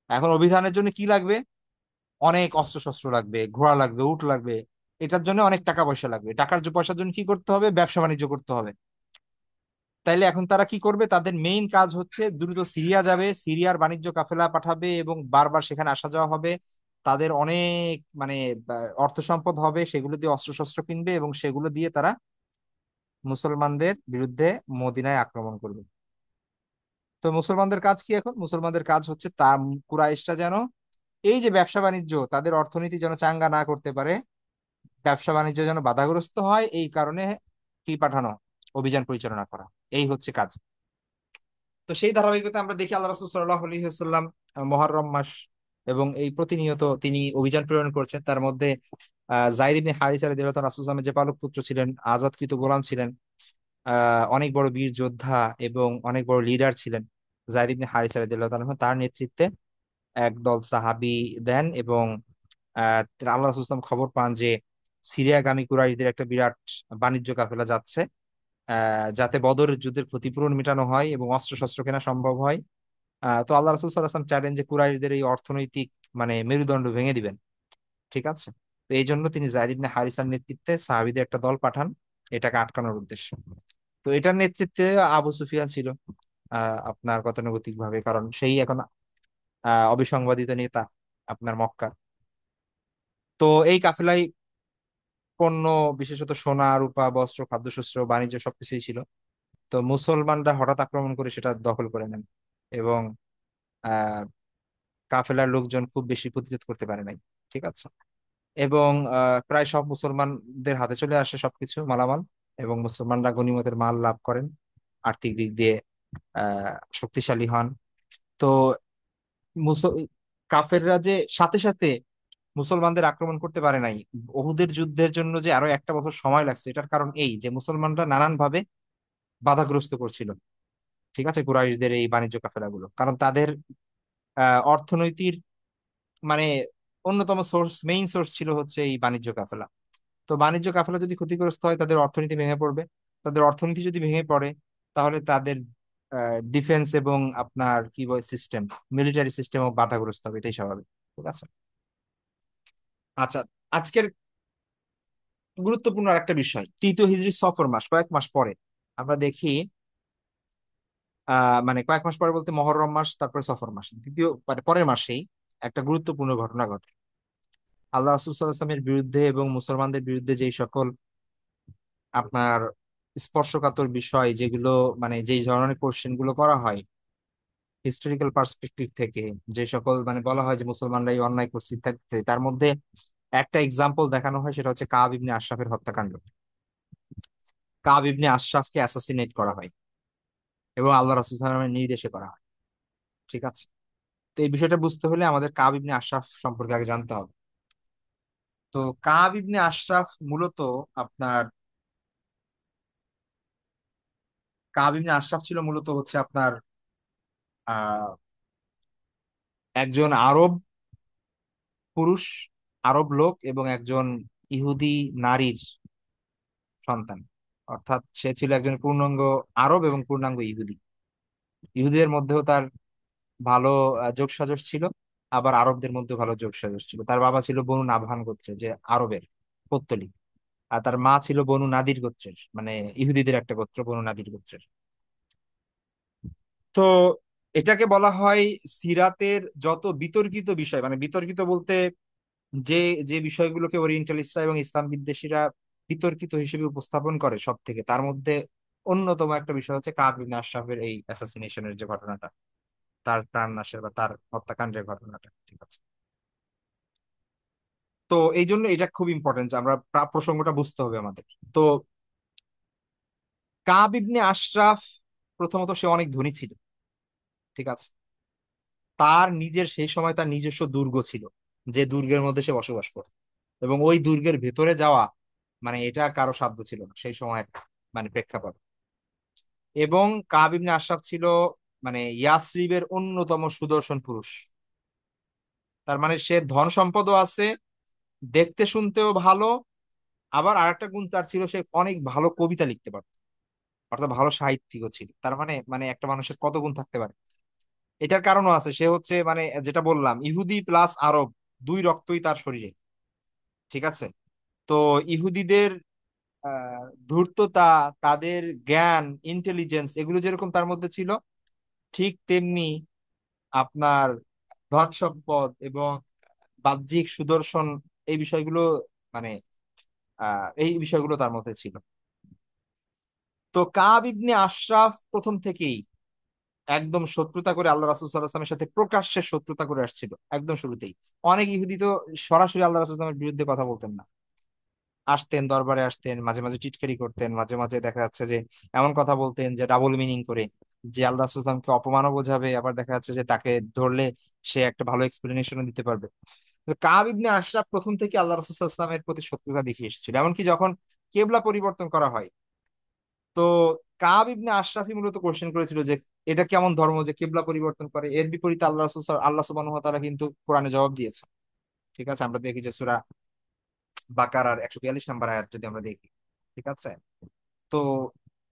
Speaker 1: এখন অভিযানের জন্য কি লাগবে? অনেক অস্ত্রশস্ত্র লাগবে, ঘোড়া লাগবে, উট লাগবে। এটার জন্য অনেক টাকা পয়সা লাগবে। টাকার পয়সার জন্য কি করতে হবে? ব্যবসা বাণিজ্য করতে হবে। তাইলে এখন তারা কি করবে? তাদের মেইন কাজ হচ্ছে দ্রুত সিরিয়া যাবে, সিরিয়ার বাণিজ্য কাফেলা পাঠাবে এবং বারবার সেখানে আসা যাওয়া হবে। তাদের অনেক মানে অর্থ সম্পদ হবে, সেগুলো দিয়ে অস্ত্রশস্ত্র কিনবে এবং সেগুলো দিয়ে তারা মুসলমানদের বিরুদ্ধে মদিনায় আক্রমণ করবে। তো মুসলমানদের কাজ কি এখন? মুসলমানদের কাজ হচ্ছে তা কুরাইশরা যেন এই যে ব্যবসা বাণিজ্য, তাদের অর্থনীতি যেন চাঙ্গা না করতে পারে, ব্যবসা বাণিজ্য যেন বাধাগ্রস্ত হয়, এই কারণে কি পাঠানো, অভিযান পরিচালনা করা, এই হচ্ছে কাজ। তো সেই ধারাবাহিকতা আমরা দেখি আল্লাহ রাসূল সাল্লাল্লাহু আলাইহি ওয়াসাল্লাম মুহররম মাস এবং এই প্রতিনিয়ত তিনি অভিযান প্রেরণ করছেন। তার মধ্যে যায়েদ ইবনে হারিসা রাদিয়াল্লাহু তাআলা রাসূল সাল্লাল্লাহু আলাইহি ওয়াসাল্লামের যে পালক পুত্র ছিলেন, আজাদকৃত গোলাম ছিলেন, অনেক বড় বীর যোদ্ধা এবং অনেক বড় লিডার ছিলেন যায়েদ ইবনে হারিসা রাদিয়াল্লাহু তাআলা, তার নেতৃত্বে একদল সাহাবী দেন এবং আল্লাহ রাসূল সাল্লাল্লাহু আলাইহি ওয়াসাল্লাম খবর পান যে সিরিয়াগামী কুরাইশদের একটা বিরাট বাণিজ্য কাফেলা যাচ্ছে, যাতে বদরের যুদ্ধের ক্ষতিপূরণ মেটানো হয় এবং অস্ত্রশস্ত্র কেনা সম্ভব হয়। তো আল্লাহ রাসূল সাল্লাল্লাহু আলাইহি ওয়াসাল্লাম চাইলেন যে কুরাইশদের এই অর্থনৈতিক মানে মেরুদণ্ড ভেঙে দিবেন, ঠিক আছে? তো এই জন্য তিনি যায়েদ ইবনে হারিসার নেতৃত্বে সাহাবীদের একটা দল পাঠান এটাকে আটকানোর উদ্দেশ্যে। তো এটার নেতৃত্বে আবু সুফিয়ান ছিল আপনার গতানুগতিক ভাবে, কারণ সেই এখন অবিসংবাদিত নেতা আপনার মক্কার। তো এই কাফেলায় পণ্য, বিশেষত সোনা রূপা বস্ত্র খাদ্যশস্ত্র বাণিজ্য সবকিছুই ছিল। তো মুসলমানরা হঠাৎ আক্রমণ করে সেটা দখল করে নেন এবং আহ কাফেলার লোকজন খুব বেশি প্রতিরোধ করতে পারে নাই, ঠিক আছে? এবং প্রায় সব মুসলমানদের হাতে চলে আসে সবকিছু মালামাল এবং মুসলমানরা গনিমতের মাল লাভ করেন, আর্থিক দিক দিয়ে শক্তিশালী হন। তো মুসল কাফেররা যে সাথে সাথে মুসলমানদের আক্রমণ করতে পারে নাই, ওহুদের যুদ্ধের জন্য যে আরো একটা বছর সময় লাগছে, এটার কারণ এই যে মুসলমানরা নানান ভাবে বাধাগ্রস্ত করছিল, ঠিক আছে, কুরাইশদের এই বাণিজ্য কাফেলাগুলো। কারণ তাদের অর্থনৈতিক মানে অন্যতম সোর্স, মেইন সোর্স ছিল হচ্ছে এই বাণিজ্য কাফেলা। তো বাণিজ্য কাফেলা যদি ক্ষতিগ্রস্ত হয়, তাদের অর্থনীতি ভেঙে পড়বে। তাদের অর্থনীতি যদি ভেঙে পড়ে, তাহলে তাদের ডিফেন্স এবং আপনার কি বলে সিস্টেম, মিলিটারি সিস্টেমও বাধাগ্রস্ত হবে, এটাই স্বাভাবিক। ঠিক আছে। আচ্ছা, আজকের গুরুত্বপূর্ণ একটা বিষয়, তৃতীয় হিজরি সফর মাস, কয়েক মাস পরে আমরা দেখি, মানে কয়েক মাস পরে বলতে মহররম মাস, তারপরে সফর মাস, দ্বিতীয় মানে পরের মাসেই একটা গুরুত্বপূর্ণ ঘটনা ঘটে। আল্লাহ রাসূল সাল্লাল্লাহু আলাইহি ওয়াসাল্লামের বিরুদ্ধে এবং মুসলমানদের বিরুদ্ধে যেই সকল আপনার স্পর্শকাতর বিষয়, যেগুলো মানে যেই ধরনের কোশ্চেন গুলো করা হয় হিস্টোরিক্যাল পার্সপেক্টিভ থেকে, যে সকল মানে বলা হয় যে মুসলমানরা এই অন্যায় করছে ইত্যাদি, তার মধ্যে একটা এক্সাম্পল দেখানো হয়, সেটা হচ্ছে কাব ইবনে আশরাফের হত্যাকাণ্ড। কাব ইবনে আশরাফকে অ্যাসাসিনেট করা হয় এবং আল্লাহ রাসূল সাল্লাল্লাহু আলাইহি ওয়াসাল্লামের নির্দেশে করা হয়। ঠিক আছে। তো এই বিষয়টা বুঝতে হলে আমাদের কাব ইবনে আশরাফ সম্পর্কে আগে জানতে হবে। তো কাব ইবনে আশরাফ মূলত আপনার, কাব ইবনে আশরাফ ছিল মূলত হচ্ছে আপনার আহ একজন আরব পুরুষ, আরব লোক এবং একজন ইহুদি নারীর সন্তান। অর্থাৎ সে ছিল একজন পূর্ণাঙ্গ আরব এবং পূর্ণাঙ্গ ইহুদি। ইহুদিদের মধ্যেও তার ভালো যোগসাজশ ছিল, আবার আরবদের মধ্যে ভালো যোগসাজশ ছিল। তার বাবা ছিল বনু নাভান গোত্রের, যে আরবের পৌত্তলিক। আর তার মা ছিল বনু নাদির গোত্রের, মানে ইহুদিদের একটা গোত্র, বনু নাদির গোত্রের। তো এটাকে বলা হয় সিরাতের যত বিতর্কিত বিষয়, মানে বিতর্কিত বলতে যে যে বিষয়গুলোকে ওরিয়েন্টালিস্টরা এবং ইসলাম বিদ্বেষীরা বিতর্কিত হিসেবে উপস্থাপন করে, সব থেকে তার মধ্যে অন্যতম একটা বিষয় হচ্ছে কাব ইবনে আশরাফের এই অ্যাসাসিনেশনের যে ঘটনাটা, তার প্রাণ নাশের বা তার হত্যাকাণ্ডের ঘটনাটা। ঠিক আছে। তো এই জন্য এটা খুব ইম্পর্টেন্ট যে আমরা প্রসঙ্গটা বুঝতে হবে আমাদের। তো কাব ইবনে আশরাফ প্রথমত সে অনেক ধনী ছিল। ঠিক আছে। তার নিজের সেই সময় তার নিজস্ব দুর্গ ছিল, যে দুর্গের মধ্যে সে বসবাস করত, এবং ওই দুর্গের ভেতরে যাওয়া মানে এটা কারো সাধ্য ছিল না সেই সময়, মানে প্রেক্ষাপট। এবং কাব ইবনে আশরাফ ছিল মানে ইয়াসরিবের অন্যতম সুদর্শন পুরুষ। তার মানে সে ধন সম্পদও আছে, দেখতে শুনতেও ভালো, আবার আরেকটা গুণ তার ছিল, সে অনেক ভালো কবিতা লিখতে পারত, অর্থাৎ ভালো সাহিত্যিকও ছিল। তার মানে মানে একটা মানুষের কত গুণ থাকতে পারে। এটার কারণও আছে, সে হচ্ছে মানে যেটা বললাম ইহুদি প্লাস আরব, দুই রক্তই তার শরীরে। ঠিক আছে। তো ইহুদিদের ধূর্ততা, তাদের জ্ঞান, ইন্টেলিজেন্স, এগুলো যেরকম তার মধ্যে ছিল, ঠিক তেমনি আপনার ধন সম্পদ এবং বাহ্যিক সুদর্শন, এই বিষয়গুলো মানে এই বিষয়গুলো তার মধ্যে ছিল। তো কাব ইবনে আশরাফ প্রথম থেকেই একদম শত্রুতা করে আল্লাহ রাসূল সাল্লাল্লাহু আলাইহি ওয়াসাল্লামের সাথে প্রকাশ্যে শত্রুতা করে আসছিল একদম শুরুতেই। অনেক ইহুদি তো সরাসরি আল্লাহ রাসূল সাল্লাল্লাহু আলাইহি ওয়াসাল্লামের বিরুদ্ধে কথা বলতেন না, আসতেন দরবারে, আসতেন মাঝে মাঝে টিটকারি করতেন, মাঝে মাঝে দেখা যাচ্ছে যে এমন কথা বলতেন যে ডাবল মিনিং করে, যে আল্লাহ রাসূল সাল্লাল্লাহু আলাইহি ওয়াসাল্লামকে অপমানও বোঝাবে, আবার দেখা যাচ্ছে যে তাকে ধরলে সে একটা ভালো এক্সপ্লেনেশনও দিতে পারবে। তো কাব ইবনে আশরাফ প্রথম থেকে আল্লাহ রাসূল সাল্লাল্লাহু আলাইহি ওয়াসাল্লামের প্রতি শত্রুতা দেখিয়ে এসেছিল, এমনকি যখন কেবলা পরিবর্তন করা হয়, তো কাব ইবনে আশরাফি মূলত কোশ্চেন করেছিল যে এটা কেমন ধর্ম যে কেবলা পরিবর্তন করে। এর বিপরীতে আল্লাহ সুবহানাহু ওয়া তাআলা কিন্তু কোরআনে জবাব দিয়েছে। ঠিক আছে। আমরা দেখি যে সূরা বাকারার 142 নম্বর আয়াত যদি আমরা দেখি। ঠিক আছে। তো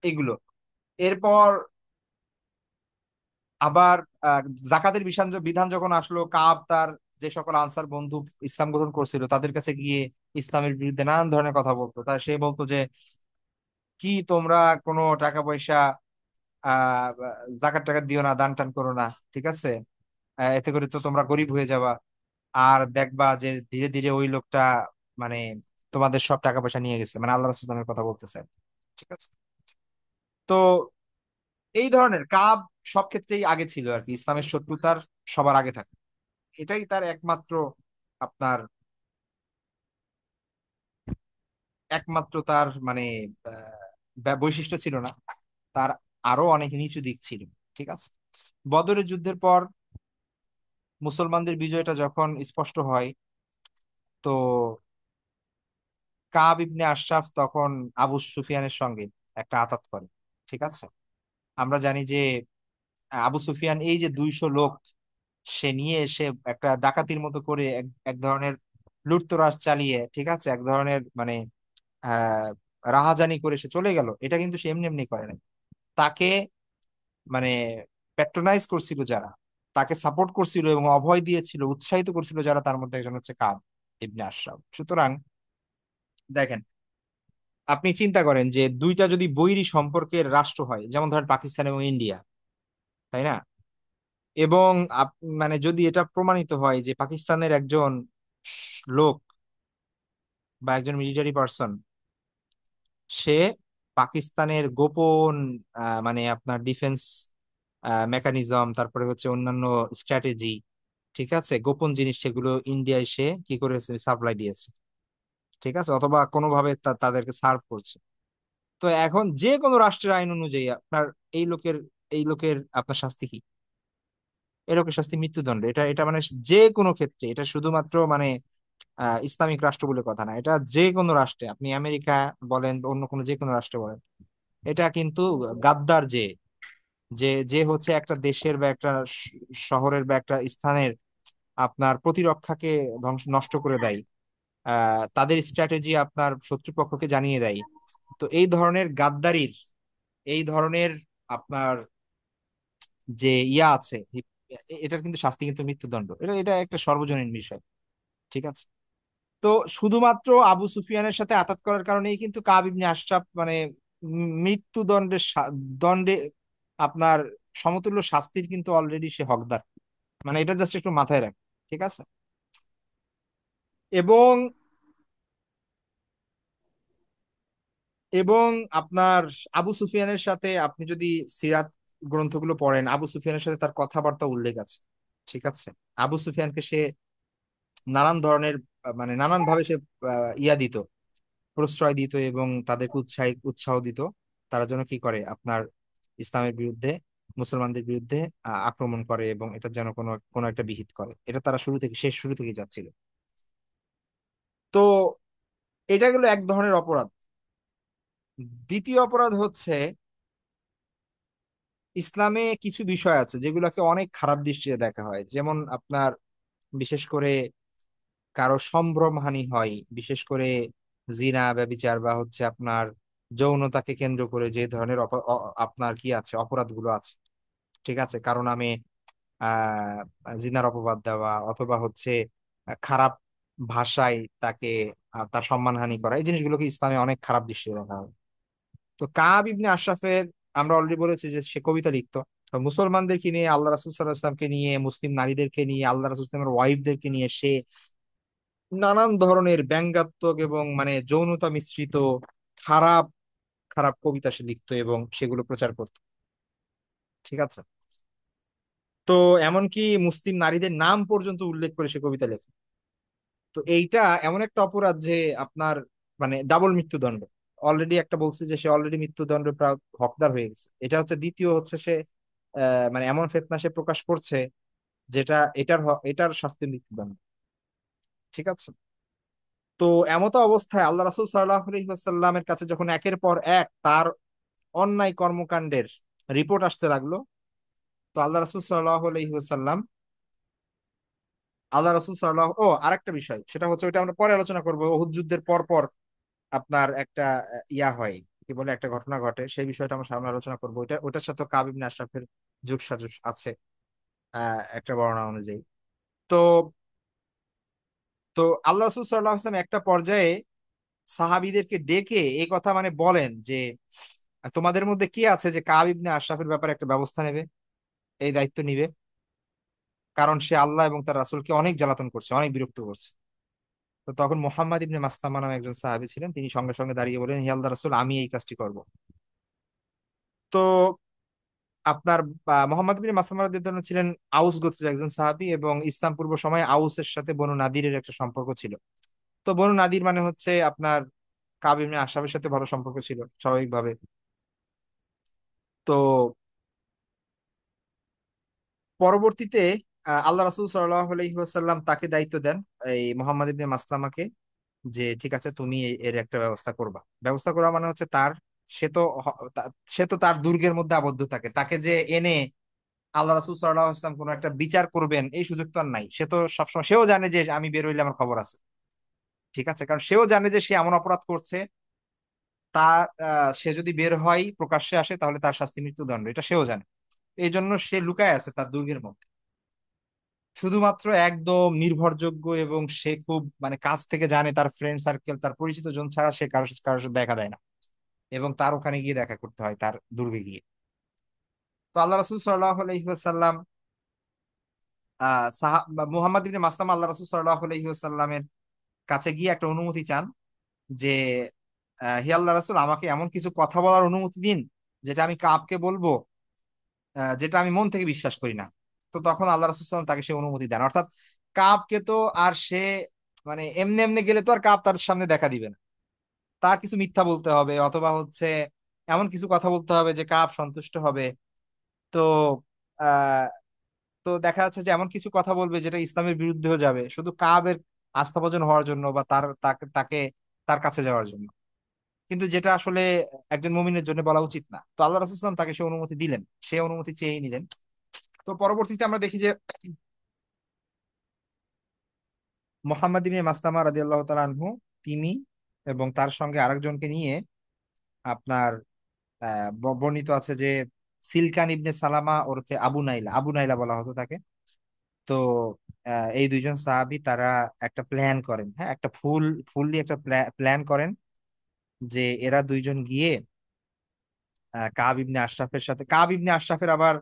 Speaker 1: এগুলো, এরপর আবার আহ, জাকাতের বিধান বিধান যখন আসলো, কাব তার যে সকল আনসার বন্ধু ইসলাম গ্রহণ করছিল তাদের কাছে গিয়ে ইসলামের বিরুদ্ধে নানান ধরনের কথা বলতো। তা সে বলতো যে কি তোমরা কোনো টাকা পয়সা আহ জাকাত টাকাত দিও না, দান টান করো না। ঠিক আছে। এতে করে তো তোমরা গরিব হয়ে যাবা, আর দেখবা যে ধীরে ধীরে ওই লোকটা মানে তোমাদের সব টাকা পয়সা নিয়ে গেছে, মানে আল্লাহ রাসূলের কথা বলতেছে। ঠিক আছে। তো এই ধরনের কাব সব ক্ষেত্রেই আগে ছিল আর কি, ইসলামের শত্রুতার সবার আগে থাকে। এটাই তার একমাত্র আপনার একমাত্র তার মানে বৈশিষ্ট্য ছিল না, তার আরো অনেক নিচু দিক ছিল। ঠিক আছে। বদরের যুদ্ধের পর মুসলমানদের বিজয়টা যখন স্পষ্ট হয়, তো কাব ইবনে আশরাফ তখন আবু সুফিয়ানের সঙ্গে একটা আঁতাত করে। ঠিক আছে। আমরা জানি যে আবু সুফিয়ান এই যে 200 লোক সে নিয়ে এসে একটা ডাকাতির মতো করে এক ধরনের লুটতরাজ চালিয়ে, ঠিক আছে, এক ধরনের মানে আহ রাহাজানি করে সে চলে গেল, এটা কিন্তু সে এমনি এমনি করে নাই। তাকে মানে প্যাট্রোনাইজ করছিল যারা, তাকে সাপোর্ট করছিল এবং অভয় দিয়েছিল, উৎসাহিত করছিল যারা, তার মধ্যে একজন হচ্ছে কাব ইবনে আশরাফ। সুতরাং দেখেন, আপনি চিন্তা করেন যে দুইটা যদি বৈরী সম্পর্কের রাষ্ট্র হয়, যেমন ধরেন পাকিস্তান এবং ইন্ডিয়া, তাই না? এবং মানে যদি এটা প্রমাণিত হয় যে পাকিস্তানের একজন লোক বা একজন মিলিটারি পার্সন, সে পাকিস্তানের গোপন মানে আপনার ডিফেন্স মেকানিজম, তারপরে হচ্ছে অন্যান্য স্ট্র্যাটেজি, ঠিক আছে, গোপন জিনিস, সেগুলো ইন্ডিয়ায় সে কি করেছে, সাপ্লাই দিয়েছে, ঠিক আছে, অথবা কোনোভাবে তাদেরকে সার্ভ করছে। তো এখন যে কোনো রাষ্ট্রের আইন অনুযায়ী আপনার এই লোকের এই লোকের আপনার শাস্তি কি? এই লোকের শাস্তি মৃত্যুদণ্ড। এটা এটা মানে যে কোনো ক্ষেত্রে, এটা শুধুমাত্র মানে ইসলামিক রাষ্ট্র বলে কথা না, এটা যে কোনো রাষ্ট্রে, আপনি আমেরিকা বলেন বা অন্য কোনো যে কোনো রাষ্ট্রে বলেন, এটা কিন্তু গাদ্দার যে যে যে হচ্ছে একটা দেশের বা একটা শহরের বা একটা স্থানের আপনার প্রতিরক্ষাকে ধ্বংস নষ্ট করে দেয়, তাদের স্ট্র্যাটেজি আপনার শত্রুপক্ষকে জানিয়ে দেয়। তো এই ধরনের গাদ্দারির, এই ধরনের আপনার যে ইয়া আছে, এটার কিন্তু শাস্তি কিন্তু মৃত্যুদণ্ড। এটা এটা একটা সর্বজনীন বিষয়। ঠিক আছে। তো শুধুমাত্র আবু সুফিয়ানের সাথে আতাত করার কারণেই কিন্তু কাব ইবনে আশরাফ মানে মৃত্যুদণ্ডের দণ্ডে আপনার সমতুল্য শাস্তির কিন্তু অলরেডি সে হকদার। মানে এটা জাস্ট একটু মাথায় রাখ। ঠিক আছে। এবং এবং আপনার আবু সুফিয়ানের সাথে আপনি যদি সিরাত গ্রন্থগুলো পড়েন, আবু সুফিয়ানের সাথে তার কথাবার্তা উল্লেখ আছে। ঠিক আছে। আবু সুফিয়ানকে সে নানান ধরনের মানে নানান ভাবে সে ইয়া দিত, প্রশ্রয় দিত এবং তাদেরকে উৎসাহ দিত, তারা যেন কি করে আপনার ইসলামের বিরুদ্ধে, মুসলমানদের বিরুদ্ধে আক্রমণ করে এবং এটা যেন কোনো কোনো একটা বিহিত করে। এটা তারা শুরু থেকে যাচ্ছিল। তো এটা গেলো এক ধরনের অপরাধ। দ্বিতীয় অপরাধ হচ্ছে ইসলামে কিছু বিষয় আছে যেগুলোকে অনেক খারাপ দৃষ্টিতে দেখা হয়, যেমন আপনার বিশেষ করে কারো সম্ভ্রম হানি হয়, বিশেষ করে জিনা ব্যভিচার বা হচ্ছে আপনার যৌনতাকে কেন্দ্র করে যে ধরনের আপনার কি আছে অপরাধগুলো আছে। ঠিক আছে। কারণ নামে জিনার অপবাদ দেওয়া, অথবা হচ্ছে খারাপ ভাষায় তাকে তার সম্মানহানি করা, এই জিনিসগুলোকে ইসলামে অনেক খারাপ দৃষ্টিতে দেখা হয়। তো কাব ইবনে আশরাফের, আমরা অলরেডি বলেছি যে সে কবিতা লিখতো। তো মুসলমানদেরকে নিয়ে, আল্লাহ রাসূল সাল্লাল্লাহু আলাইহি ওয়াসাল্লামকে নিয়ে, মুসলিম নারীদেরকে নিয়ে, আল্লাহ রাসূল সাল্লাল্লাহু আলাইহি ওয়াসাল্লামের ওয়াইফদেরকে নিয়ে সে নানান ধরনের ব্যঙ্গাত্মক এবং মানে যৌনতা মিশ্রিত খারাপ খারাপ কবিতা সে লিখতো এবং সেগুলো প্রচার করতো। ঠিক আছে। তো এমনকি মুসলিম নারীদের নাম পর্যন্ত উল্লেখ করে সে কবিতা লেখে। তো এইটা এমন একটা অপরাধ যে আপনার মানে ডাবল মৃত্যুদণ্ড। অলরেডি একটা বলছে যে সে অলরেডি মৃত্যুদণ্ড প্রায় হকদার হয়ে গেছে। এটা হচ্ছে দ্বিতীয় হচ্ছে সে মানে এমন ফিতনা সে প্রকাশ করছে যেটা এটার শাস্তি মৃত্যুদণ্ড। ঠিক আছে। তো এমতো অবস্থায় আল্লাহ রাসূল সাল্লাল্লাহু আলাইহি ওয়াসাল্লামের কাছে যখন একের পর এক তার অন্যায় কর্মকাণ্ডের রিপোর্ট আসতে লাগলো, তো আল্লাহ রাসূল সাল্লাল্লাহু, ও আরেকটা বিষয় সেটা হচ্ছে, ওইটা আমরা পরে আলোচনা করবো। উহুদ যুদ্ধের পর পর আপনার একটা ইয়া হয়, কি বলে, একটা ঘটনা ঘটে, সেই বিষয়টা আমরা সামনে আলোচনা করবো। ওটার সাথে কাব ইবনে আশরাফের যোগসাজশ আছে একটা বর্ণনা অনুযায়ী। তো তো আল্লাহ রাসূল সাল্লাল্লাহু আলাইহি ওয়াসাল্লাম একটা পর্যায়ে সাহাবীদেরকে ডেকে এই কথা মানে বলেন যে তোমাদের মধ্যে কে আছে যে কাব ইবনে আশরাফের ব্যাপারে একটা ব্যবস্থা নেবে, এই দায়িত্ব নিবে, কারণ সে আল্লাহ এবং তার রাসূলকে অনেক জ্বালাতন করছে, অনেক বিরক্ত করছে। তো তখন মোহাম্মদ ইবনে মাসলামা নামে একজন সাহাবী ছিলেন, তিনি সঙ্গে সঙ্গে দাঁড়িয়ে বলেন, হে আল্লাহ রাসূল, আমি এই কাজটি করব। তো আপনার মোহাম্মদ বিন মাসলামা রাদিয়াল্লাহু আনহু ছিলেন আউস গোত্রের একজন সাহাবী, এবং ইসলাম পূর্ব সময়ে আউসের সাথে বনু নাদিরের একটা সম্পর্ক ছিল। তো বনু নাদির মানে হচ্ছে আপনার কাব ইবনে আশরাফের সাথে ভালো সম্পর্ক ছিল স্বাভাবিকভাবে। তো পরবর্তীতে আল্লাহ রাসূল সাল্লাল্লাহু আলাইহি ওয়াসাল্লাম তাকে দায়িত্ব দেন, এই মোহাম্মদ ইবনে মাসলামাকে, যে ঠিক আছে তুমি এর একটা ব্যবস্থা করবা। ব্যবস্থা করা মানে হচ্ছে তার, সে তো সে তো তার দুর্গের মধ্যে আবদ্ধ থাকে, তাকে যে এনে আল্লাহ রাসূল সাল্লাল্লাহু আলাইহি ওয়াসাল্লাম কোনো একটা বিচার করবেন এই সুযোগ তো আর নাই। সে তো সবসময়, সেও জানে যে আমি বের হইলে আমার খবর আছে, ঠিক আছে, কারণ সেও জানে যে সে এমন অপরাধ করছে, তার সে যদি বের হয় প্রকাশ্যে আসে তাহলে তার শাস্তি মৃত্যুদণ্ড, এটা সেও জানে। এই জন্য সে লুকায় আছে তার দুর্গের মধ্যে, শুধুমাত্র একদম নির্ভরযোগ্য এবং সে খুব মানে কাছ থেকে জানে, তার ফ্রেন্ড সার্কেল, তার পরিচিত জন ছাড়া সে কারোর কারোর সাথে দেখা দেয় না, এবং তার ওখানে গিয়ে দেখা করতে হয় তার দুর্গে গিয়ে। তো আল্লাহ রাসূল সাল্লাল্লাহু আলাইহি ওয়াসাল্লাম মুহাম্মদ ইবনে মাসলামা আল্লাহ রাসূল সাল্লাল্লাহু আলাইহি ওয়াসাল্লামের কাছে গিয়ে একটা অনুমতি চান, যে হে আল্লাহ রাসূল, আমাকে এমন কিছু কথা বলার অনুমতি দিন যেটা আমি কাবকে বলবো, যেটা আমি মন থেকে বিশ্বাস করি না। তো তখন আল্লাহ রাসূল সাল্লাল্লাহু আলাইহি ওয়াসাল্লাম তাকে সে অনুমতি দেন, অর্থাৎ কাবকে তো আর সে মানে এমনি এমনি গেলে তো আর কাব তার সামনে দেখা দিবে না, তার কিছু মিথ্যা বলতে হবে, অথবা হচ্ছে এমন কিছু কথা বলতে হবে যে কাব সন্তুষ্ট হবে। তো আহ তো দেখা যাচ্ছে যে এমন কিছু কথা বলবে যেটা ইসলামের বিরুদ্ধেও যাবে, শুধু কাবের আস্থাভাজন হওয়ার জন্য বা তাকে তার কাছে যাওয়ার জন্য, কিন্তু যেটা আসলে একজন মুমিনের জন্য বলা উচিত না। তো আল্লাহ রাসূল সাল্লাল্লাহু আলাইহি ওয়াসাল্লাম তাকে সে অনুমতি দিলেন, সে অনুমতি চেয়ে নিলেন। তো পরবর্তীতে আমরা দেখি যে মুহাম্মদ ইবনে মাসলামা রাদিয়াল্লাহু তাআলা আনহু, তিনি এবং তার সঙ্গে আরেকজনকে নিয়ে আপনার বর্ণিত আছে যে সিলকান ইবনে সালামা ওরফে আবু নাইলা, আবু নাইলা বলা হতো তাকে। তো এই দুইজন সাহাবী তারা একটা প্ল্যান করেন, হ্যাঁ, একটা ফুললি একটা প্ল্যান করেন, যে এরা দুইজন গিয়ে কাব ইবনে আশরাফের সাথে, কাব ইবনে আশরাফের আবার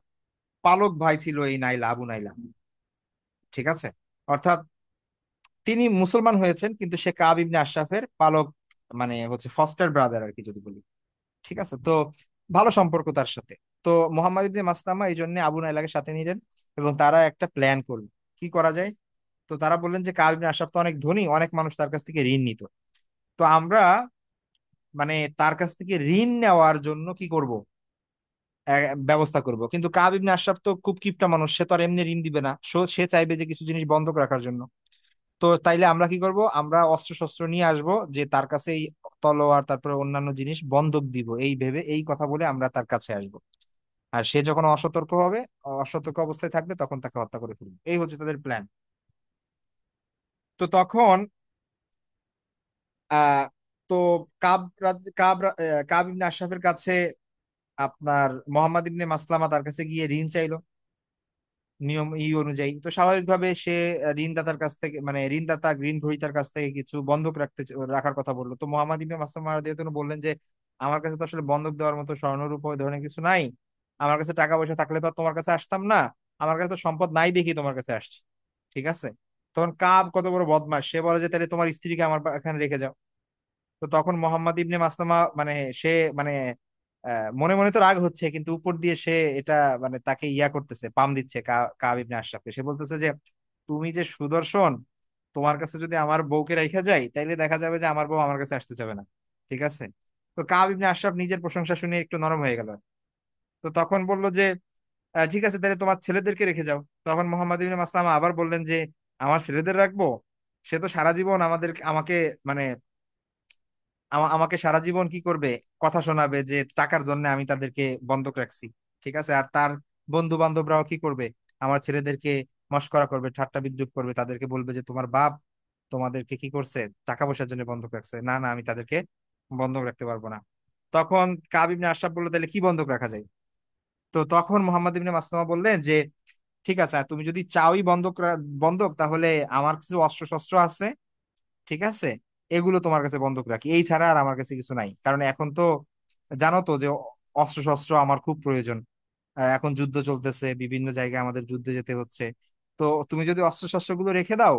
Speaker 1: পালক ভাই ছিল এই নাইলা, আবু নাইলা, ঠিক আছে, অর্থাৎ তিনি মুসলমান হয়েছেন কিন্তু সে কাব ইবনে আশরাফের পালক, মানে হচ্ছে ফস্টার ব্রাদার আর কি যদি বলি, ঠিক আছে। তো ভালো সম্পর্ক তার সাথে। তো মোহাম্মদ ইবনে মাসলামা এই জন্য আবু নাইলাকে সাথে নিলেন, এবং তারা একটা প্ল্যান করলো কি করা যায়। তো তারা বললেন যে কাব ইবনে আশরাফ তো অনেক ধনী, অনেক মানুষ তার কাছ থেকে ঋণ নিত, তো আমরা মানে তার কাছ থেকে ঋণ নেওয়ার জন্য কি করব, ব্যবস্থা করব। কিন্তু কাব ইবনে আশরাফ তো খুব কিপটা মানুষ, সে তো আর এমনি ঋণ দিবে না, সে চাইবে যে কিছু জিনিস বন্ধক রাখার জন্য। তো তাইলে আমরা কি করব, আমরা অস্ত্র শস্ত্র নিয়ে আসব, যে তার কাছে এই তলোয়ার তারপরে অন্যান্য জিনিস বন্ধক দিব, এই ভেবে এই কথা বলে আমরা তার কাছে আসব। আর সে যখন অসতর্ক হবে, অসতর্ক অবস্থায় থাকবে, তখন তাকে হত্যা করে ফেলবে, এই হচ্ছে তাদের প্ল্যান। তো তখন আহ তো কাব ইবনে আশরাফের কাছে আপনার মোহাম্মদ ইবনে মাসলামা তার কাছে গিয়ে ঋণ চাইলো নিয়ম অনুযায়ী। তো স্বাভাবিকভাবে সে ঋণদাতার কাছ থেকে, মানে ঋণদাতা ঋণ গ্রহীতার কাছ থেকে কিছু বন্ধক রাখার কথা বললো। তো মোহাম্মদ ইবনে মাসলামা রাদিয়াল্লাহু আনহু বললেন যে আমার কাছে তো আসলে বন্ধক দেওয়ার মতো স্বর্ণরূপ ওই ধরনের কিছু নাই, আমার কাছে টাকা পয়সা থাকলে তো আর তোমার কাছে আসতাম না, আমার কাছে তো সম্পদ নাই দেখি তোমার কাছে আসছি, ঠিক আছে। তখন কাব কত বড় বদমাশ, সে বলে যে তাহলে তোমার স্ত্রীকে আমার এখানে রেখে যাও। তো তখন মোহাম্মদ ইবনে মাসলামা মানে সে মানে মনে মনে তো রাগ হচ্ছে, কিন্তু উপর দিয়ে সে এটা মানে তাকে ইয়া করতেছে, পাম দিচ্ছে কাব ইবনে আশরাফকে। সে বলতেছে যে তুমি যে সুদর্শন, তোমার কাছে যদি আমার বউকে রেখে যাই তাইলে দেখা যাবে যে আমার বউ আমার কাছে আসতে যাবে না, ঠিক আছে। তো কাব ইবনে আশরাফ নিজের প্রশংসা শুনে একটু নরম হয়ে গেল। তো তখন বলল যে ঠিক আছে তাহলে তোমার ছেলেদেরকে রেখে যাও। তখন মোহাম্মদ ইবনে মাসলামা আবার বললেন যে আমার ছেলেদের রাখবো, সে তো সারা জীবন আমাকে মানে আমাকে সারা জীবন কি করবে, কথা শোনাবে যে টাকার জন্য আমি তাদেরকে বন্ধক রাখছি, ঠিক আছে। আর তার বন্ধু বান্ধবরাও কি করবে, আমার ছেলেদেরকে মস্করা করবে, ঠাট্টা বিদ্রুপ করবে, তাদেরকে বলবে যে তোমার বাপ তোমাদেরকে কি করছে, টাকা পয়সার জন্য বন্ধক রাখছে, না না আমি তাদেরকে বন্ধক রাখতে পারবো না। তখন কাব ইবনে আশরাফ বললো তাহলে কি বন্ধক রাখা যায়। তো তখন মোহাম্মদ ইবনে মাসলামা বললেন যে ঠিক আছে, তুমি যদি চাওই বন্ধক, তাহলে আমার কিছু অস্ত্র শস্ত্র আছে, ঠিক আছে, এগুলো তোমার কাছে বন্ধক রাখি, এই ছাড়া আর আমার কাছে কিছু নাই। কারণ এখন তো জানো তো যে অস্ত্র শস্ত্র আমার খুব প্রয়োজন, এখন যুদ্ধ চলতেছে, বিভিন্ন জায়গায় আমাদের যুদ্ধে যেতে হচ্ছে। তো তুমি যদি অস্ত্র শস্ত্র গুলো রেখে দাও,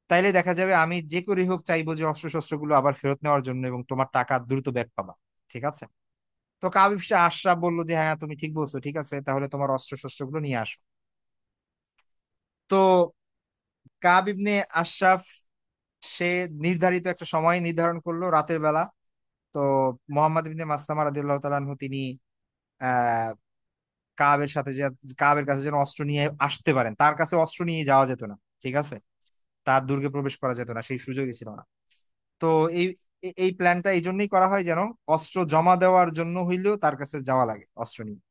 Speaker 1: তাইলে দেখা যাবে আমি যে করে হোক চাইবো যে অস্ত্র শস্ত্র গুলো আবার ফেরত নেওয়ার জন্য, এবং তোমার টাকা দ্রুত ব্যাক পাবা, ঠিক আছে। তো কাবিব শাহ আশরাফ বললো যে হ্যাঁ তুমি ঠিক বলছো, ঠিক আছে, তাহলে তোমার অস্ত্র শস্ত্র গুলো নিয়ে আসো। তো কাব ইবনে আশরাফ সে নির্ধারিত একটা সময় নির্ধারণ করলো রাতের বেলা, তো মোহাম্মদ ইবনে মাসলামা রাদিয়াল্লাহু তাআলা আনহু তিনি আহ কাবের সাথে যে কাবের কাছে যেন অস্ত্র নিয়ে আসতে পারেন, তার কাছে অস্ত্র নিয়ে যাওয়া যেত না, ঠিক আছে, তার দুর্গে প্রবেশ করা যেত না, সেই সুযোগই ছিল না। তো এই এই প্ল্যানটা এই জন্যই করা হয় যেন অস্ত্র জমা দেওয়ার জন্য হইলেও তার কাছে যাওয়া লাগে অস্ত্র নিয়ে।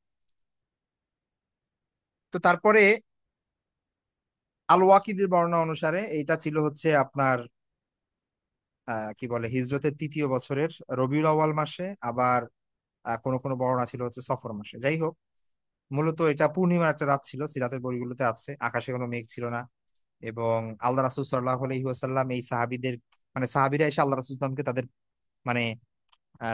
Speaker 1: তো তারপরে আল ওয়াকিদের বর্ণনা অনুসারে এইটা ছিল হচ্ছে আপনার কি বলে হিজরতের তৃতীয় বছরের রবিউল আউয়াল মাসে, আবার কোনো কোনো বর্ণনা ছিল হচ্ছে সফর মাসে। যাই হোক, মূলত এটা পূর্ণিমার একটা রাত ছিল, সিরাতের বইগুলোতে আছে, আকাশে কোনো মেঘ ছিল না। এবং আল্লাহ রাসূল সাল্লাল্লাহু আলাইহি ওয়াসাল্লাম এই সাহাবীদের, মানে সাহাবীরা এসে আল্লাহ রাসূল সাল্লামকে তাদের মানে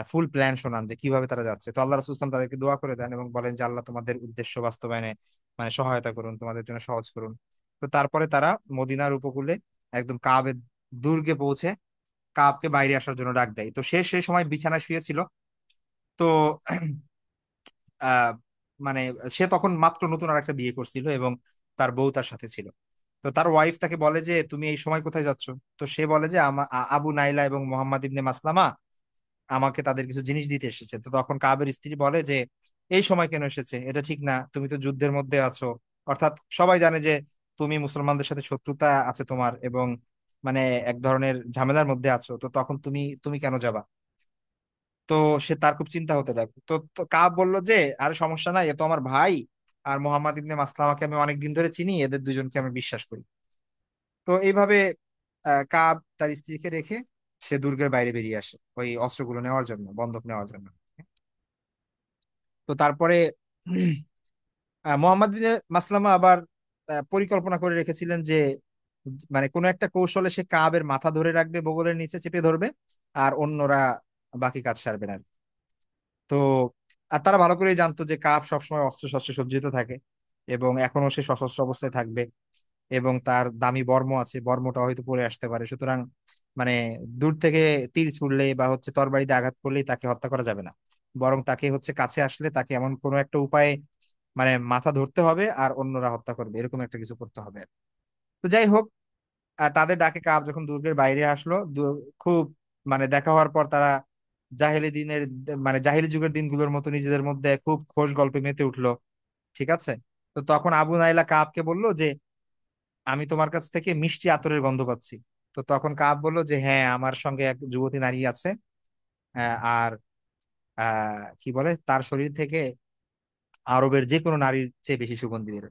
Speaker 1: ফুল প্ল্যান শোনান যে কিভাবে তারা যাচ্ছে। তো আল্লাহ রাসূল সাল্লাল্লাহু আলাইহি ওয়াসাল্লাম তাদেরকে দোয়া করে দেন এবং বলেন যে আল্লাহ তোমাদের উদ্দেশ্য বাস্তবায়নে মানে সহায়তা করুন, তোমাদের জন্য সহজ করুন। তো তারপরে তারা মদিনার উপকূলে একদম কাবের দুর্গে পৌঁছে কাবকে বাইরে আসার জন্য ডাক দেয়। তো সে সেই সময় বিছানায় শুয়েছিল। তো আহ মানে সে তখন মাত্র নতুন আর একটা বিয়ে করছিল এবং তার বউ তার সাথে ছিল। তো তার ওয়াইফ তাকে বলে যে তুমি এই সময় কোথায় যাচ্ছ? তো সে বলে যে আবু নাইলা এবং মোহাম্মদ ইবনে মাসলামা আমাকে তাদের কিছু জিনিস দিতে এসেছে। তো তখন কাবের স্ত্রী বলে যে এই সময় কেন এসেছে, এটা ঠিক না, তুমি তো যুদ্ধের মধ্যে আছো। অর্থাৎ সবাই জানে যে তুমি মুসলমানদের সাথে শত্রুতা আছে তোমার, এবং মানে এক ধরনের ঝামেলার মধ্যে আছো, তো তখন তুমি তুমি কেন যাবা? তো সে তার খুব চিন্তা হতে লাগলো। তো তো কাব বলল যে আরে সমস্যা নাই, এ তো আমার ভাই, আর মোহাম্মদ ইবনে মাসলামাকে আমি অনেকদিন ধরে চিনি, এদের দুজনকে আমি বিশ্বাস করি। তো এইভাবে কাব তার স্ত্রীকে রেখে সে দুর্গের বাইরে বেরিয়ে আসে ওই অস্ত্রগুলো নেওয়ার জন্য, বন্ধক নেওয়ার জন্য। তো তারপরে মোহাম্মদ বিন মাসলামা আবার পরিকল্পনা করে রেখেছিলেন যে মানে কোনো একটা কৌশলে সে কাবের মাথা ধরে রাখবে, বগলের নিচে চেপে ধরবে, আর অন্যরা বাকি কাজ সারবে না। তো আর তারা ভালো করেই জানতো যে কাব সবসময় অস্ত্র শস্ত্রে সজ্জিত থাকে এবং এখনো সে সশস্ত্র অবস্থায় থাকবে, এবং তার দামি বর্ম আছে, বর্মটা হয়তো পরে আসতে পারে। সুতরাং মানে দূর থেকে তীর ছুড়লে বা হচ্ছে তরবারিতে আঘাত করলেই তাকে হত্যা করা যাবে না, বরং তাকে হচ্ছে কাছে আসলে তাকে এমন কোনো একটা উপায়ে মানে মাথা ধরতে হবে আর অন্যরা হত্যা করবে, এরকম একটা কিছু করতে হবে। তো যাই হোক, তাদের ডাকে কাব যখন দুর্গের বাইরে আসলো, খুব মানে দেখা হওয়ার পর তারা জাহেলি দিনের মানে জাহেলি যুগের দিনগুলোর মতো নিজেদের মধ্যে খুব খোশ গল্পে মেতে উঠলো, ঠিক আছে। তো তখন আবু নাইলা কাবকে বলল যে আমি তোমার কাছ থেকে মিষ্টি আতরের গন্ধ পাচ্ছি। তো তখন কাব বলল যে হ্যাঁ, আমার সঙ্গে এক যুবতী নারী আছে, আর কি বলে তার শরীর থেকে আরবের যে কোনো নারীর চেয়ে বেশি সুগন্ধি বের।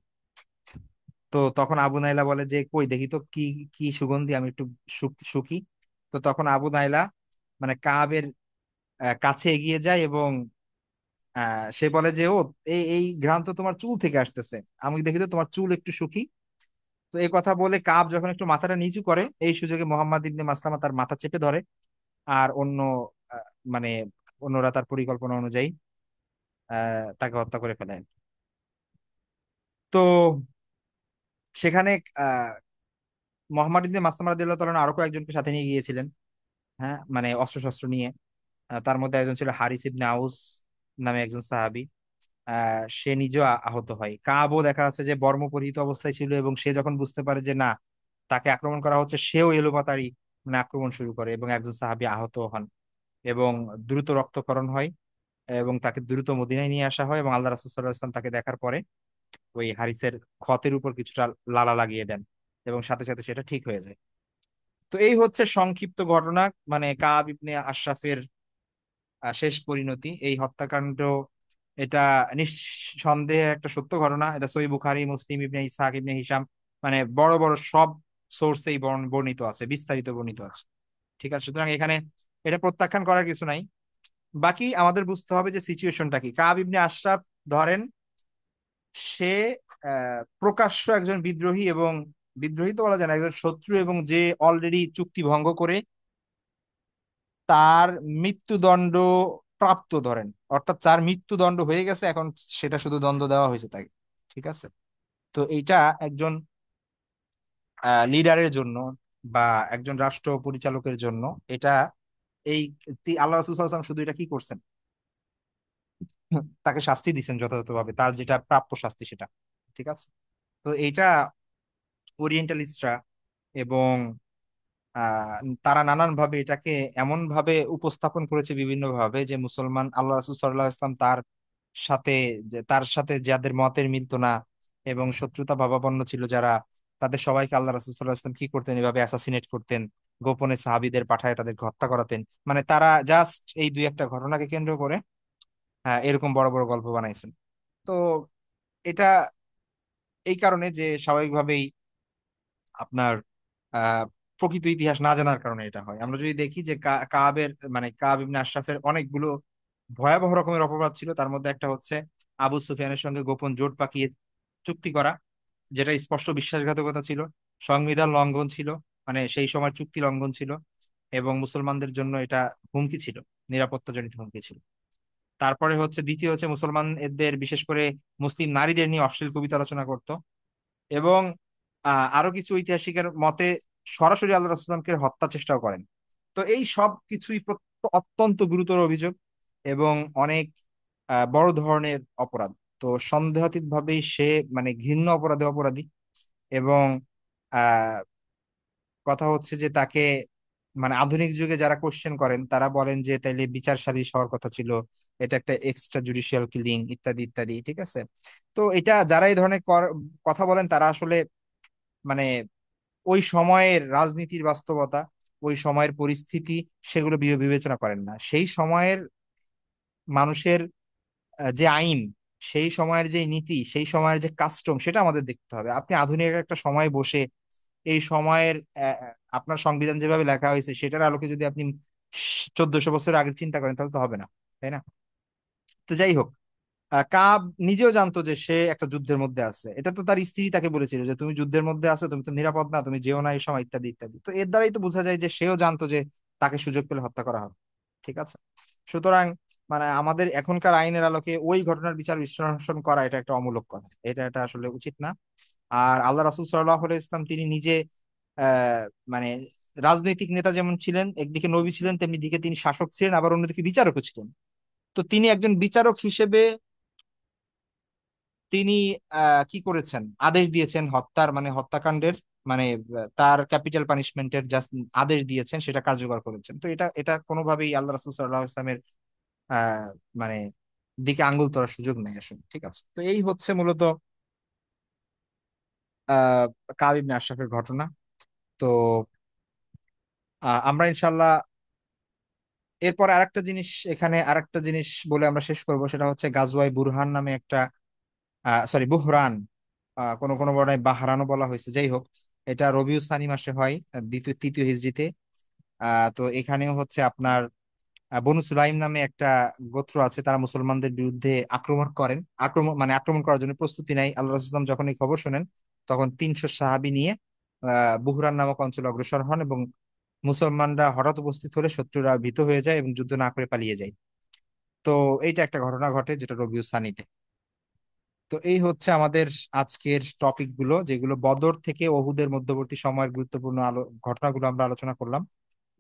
Speaker 1: তো তখন আবু নাইলা বলে যে কই দেখি তো কি কি সুগন্ধি, আমি একটু সুখী। তো তখন আবু নাইলা মানে কাবের কাছে এগিয়ে যায় এবং সে বলে যে ও এই এই ঘ্রাণ তো তোমার চুল থেকে আসতেছে, আমি দেখি তো তোমার চুল একটু সুখী। তো এই কথা বলে কাব যখন একটু মাথাটা নিচু করে, এই সুযোগে মোহাম্মদ ইবনে মাসলামা তার মাথা চেপে ধরে, আর আহ, মানে অন্যরা তার পরিকল্পনা অনুযায়ী তাকে হত্যা করে ফেলে। তো সেখানে আহ মোহাম্মদ ইবনে মাসলামা রাদিয়াল্লাহু তাআলা আরো কয়েকজনকে সাথে নিয়ে গিয়েছিলেন, হ্যাঁ, মানে অস্ত্র শস্ত্র নিয়ে। তার মধ্যে একজন ছিল হারিস ইবনে আউস নামে একজন সাহাবী। সে নিজেও আহত হয়। কাবও দেখা যাচ্ছে যে বর্ম পরিহিত অবস্থায় ছিল, এবং সে যখন বুঝতে পারে যে না, তাকে আক্রমণ করা হচ্ছে, সেও এলোপাতাড়ি মানে আক্রমণ শুরু করে এবং একজন সাহাবী আহত হন এবং দ্রুত রক্তক্ষরণ হয়, এবং তাকে দ্রুত মদিনায় নিয়ে আসা হয়। এবং আল্লাহ রাসূল সাল্লাল্লাহু আলাইহি ওয়াসাল্লাম তাকে দেখার পরে ওই হারিসের ক্ষতের উপর কিছুটা লালা লাগিয়ে দেন এবং সাথে সাথে সেটা ঠিক হয়ে যায়। তো এই হচ্ছে সংক্ষিপ্ত ঘটনা, মানে কাব ইবনে আশরাফের শেষ পরিণতি, এই হত্যাকাণ্ড। এটা নিঃসন্দেহে একটা সত্য ঘটনা, এটা সহিহ বুখারী, মুসলিম, ইবনে ইসহাক, ইবনে হিশাম, মানে বড় বড় সব সোর্সেই বর্ণিত আছে, বিস্তারিত বর্ণিত আছে, ঠিক আছে। সুতরাং এখানে এটা প্রত্যাখ্যান করার কিছু নাই। বাকি আমাদের বুঝতে হবে যে সিচুয়েশনটা কি। কাব ইবনে আশরাফ ধরেন সে প্রকাশ্য একজন বিদ্রোহী, এবং বিদ্রোহী তো বলা যায় না, একজন শত্রু, এবং যে অলরেডি চুক্তি ভঙ্গ করে তার মৃত্যুদণ্ড প্রাপ্ত ধরেন, অর্থাৎ তার মৃত্যুদণ্ড হয়ে গেছে, এখন সেটা শুধু দণ্ড দেওয়া হয়েছে তাকে, ঠিক আছে। তো এইটা একজন লিডারের জন্য বা একজন রাষ্ট্র পরিচালকের জন্য এটা এই আল্লাহ রাসূল সাল্লাল্লাহু আলাইহি ওয়াসাল্লাম শুধু এটা কি করছেন, তাকে শাস্তি দিচ্ছেন যথাযথভাবে, তার যেটা প্রাপ্য শাস্তি সেটা, ঠিক আছে। তো এইটা ওরিয়েন্টালিস্টরা এবং তারা নানান ভাবে এটাকে এমন ভাবে উপস্থাপন করেছে বিভিন্ন ভাবে যে মুসলমান আল্লাহ রাসূল সাল্লাল্লাহু আলাইহি ওয়াসাল্লাম সাথে তার সাথে যাদের মতের মিলতো না এবং শত্রুতা ভাবাপন্ন ছিল যারা, তাদের সবাইকে আল্লাহ রাসূল সাল্লাল্লাহু আলাইহি ওয়াসাল্লাম কি করতেন, এভাবে অ্যাসাসিনেট করতেন, গোপনে সাহাবীদের পাঠায় তাদেরকে হত্যা করাতেন। মানে তারা জাস্ট এই দুই একটা ঘটনাকে কেন্দ্র করে এরকম বড় বড় গল্প বানাইছেন। তো এটা এই কারণে যে স্বাভাবিকভাবেই আপনার আহ প্রকৃত ইতিহাস না জানার কারণে এটা হয়। আমরা যদি দেখি যে কাবের মানে কাব ইবনে আশরাফের অনেকগুলো ভয়াবহ রকমের অপরাধ ছিল, তার মধ্যে একটা হচ্ছে আবু সুফিয়ানের সঙ্গে গোপন জোট পাকিয়ে চুক্তি করা, যেটা স্পষ্ট বিশ্বাসঘাতকতা ছিল, সংবিধান লঙ্ঘন ছিল, মানে সেই সময় চুক্তি লঙ্ঘন ছিল, এবং মুসলমানদের জন্য এটা হুমকি ছিল, নিরাপত্তাজনিত হুমকি ছিল। তারপরে হচ্ছে দ্বিতীয় হচ্ছে মুসলমানদের বিশেষ করে মুসলিম নারীদের নিয়ে অশ্লীল কবিতা রচনা করত, এবং আরো কিছু ঐতিহাসিকের মতে সরাসরি আল্লাহ রাসূলকে হত্যা চেষ্টাও করেন। তো এই সব কিছুই অত্যন্ত গুরুতর অভিযোগ এবং অনেক বড় ধরনের অপরাধ। তো সন্দেহাতীত ভাবেই সে মানে ঘৃণ্য অপরাধে অপরাধী। এবং আহ কথা হচ্ছে যে তাকে মানে আধুনিক যুগে যারা কোশ্চেন করেন তারা বলেন যে তাইলে বিচার সালিস হওয়ার কথা ছিল, এটা একটা এক্সট্রা জুডিশিয়াল কিলিং ইত্যাদি ইত্যাদি, ঠিক আছে। তো এটা যারা এই ধরনের কথা বলেন তারা আসলে মানে ওই সময়ের রাজনীতির বাস্তবতা, ওই সময়ের পরিস্থিতি, সেগুলো বিবেচনা করেন না। সেই সময়ের মানুষের যে আইন, সেই সময়ের যে নীতি, সেই সময়ের যে কাস্টম, সেটা আমাদের দেখতে হবে। আপনি আধুনিক একটা সময় বসে এই সময়ের আপনার সংবিধান যেভাবে লেখা হয়েছে সেটার আলোকে যদি আপনি 1400 বছর আগের চিন্তা করেন তাহলে তো হবে না, তাই না? তো যাই হোক, কাব নিজেও জানতো যে সে একটা যুদ্ধের মধ্যে আছে। এটা তো তার স্ত্রী তাকে বলেছিল যে তুমি যুদ্ধের মধ্যে আছো, তুমি তো নিরাপদ না, তুমি যেও না এই সময়, ইত্যাদি ইত্যাদি। তো এর দ্বারাই তো বোঝা যায় যে সেও জানতো যে তাকে সুযোগ পেলে হত্যা করা হবে। ঠিক আছে। সুতরাং মানে আমাদের এখনকার আইনের আলোকে ওই ঘটনার বিচার বিশ্লেষণ করা এটা একটা অমূলক কথা, এটা আসলে উচিত না। আর আল্লাহ রাসূল সাল্লাল্লাহু আলাইহি ইসলাম তিনি নিজে আহ মানে রাজনৈতিক নেতা যেমন ছিলেন, একদিকে নবী ছিলেন, তেমনি দিকে তিনি শাসক ছিলেন, আবার অন্যদিকে বিচারকও ছিলেন। তো তিনি একজন বিচারক হিসেবে তিনি কি করেছেন, আদেশ দিয়েছেন হত্যার মানে হত্যাকাণ্ডের মানে তার ক্যাপিটাল পানিশমেন্টের জাস্ট আদেশ দিয়েছেন, সেটা কার্যকর করেছেন। তো এটা কোনোভাবেই আল্লাহ রাসূল সাল্লাল্লাহু আলাইহি ইসলামের আহ মানে দিকে আঙ্গুল তোড়ার সুযোগ নেই আসলে। ঠিক আছে। তো এই হচ্ছে মূলত আহ কাব ইবনে আশরাফের ঘটনা। তো আমরা ইনশাল্লাহ এরপর আরেকটা জিনিস, এখানে আরেকটা জিনিস বলে আমরা শেষ করব, সেটা হচ্ছে গাজওয়াই বুরহান নামে একটা, সরি বুহরান, কোন কোন বর্ণায় বাহরানও বলা হয়েছে, যাই হোক, এটা রবিউল সানি মাসে হয়, দ্বিতীয় তৃতীয় হিজরিতে। তো এখানেও হচ্ছে আপনার বনু সুলাইম নামে একটা গোত্র আছে, তারা মুসলমানদের বিরুদ্ধে আক্রমণ করেন, আক্রমণ করার জন্য প্রস্তুতি নেয়। আল্লাহ রাসূল সাল্লাল্লাহু আলাইহি ওয়াসাল্লাম যখন এই খবর শোনেন তখন 300 সাহাবী নিয়ে বুহরান নামক অঞ্চলে অগ্রসর হন, এবং মুসলমানরা হঠাৎ উপস্থিত হলে শত্রুরা ভীত হয়ে যায় এবং যুদ্ধ না করে পালিয়ে যায়। তো এইটা একটা ঘটনা ঘটে যেটা রবিউল সানিতে। তো এই হচ্ছে আমাদের আজকের টপিক গুলো, যেগুলো বদর থেকে ওহুদের মধ্যবর্তী সময়ের গুরুত্বপূর্ণ ঘটনাগুলো আমরা আলোচনা করলাম।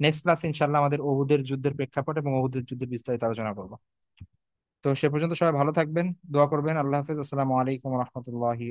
Speaker 1: নেক্সট ক্লাস ইনশাল্লাহ আমাদের ওহুদের যুদ্ধের প্রেক্ষাপট এবং ওহুদের যুদ্ধের বিস্তারিত আলোচনা করবো। তো সে পর্যন্ত সবাই ভালো থাকবেন, দোয়া করবেন। আল্লাহ হাফেজ, আসসালামু আলাইকুম রহমতুল্লাহি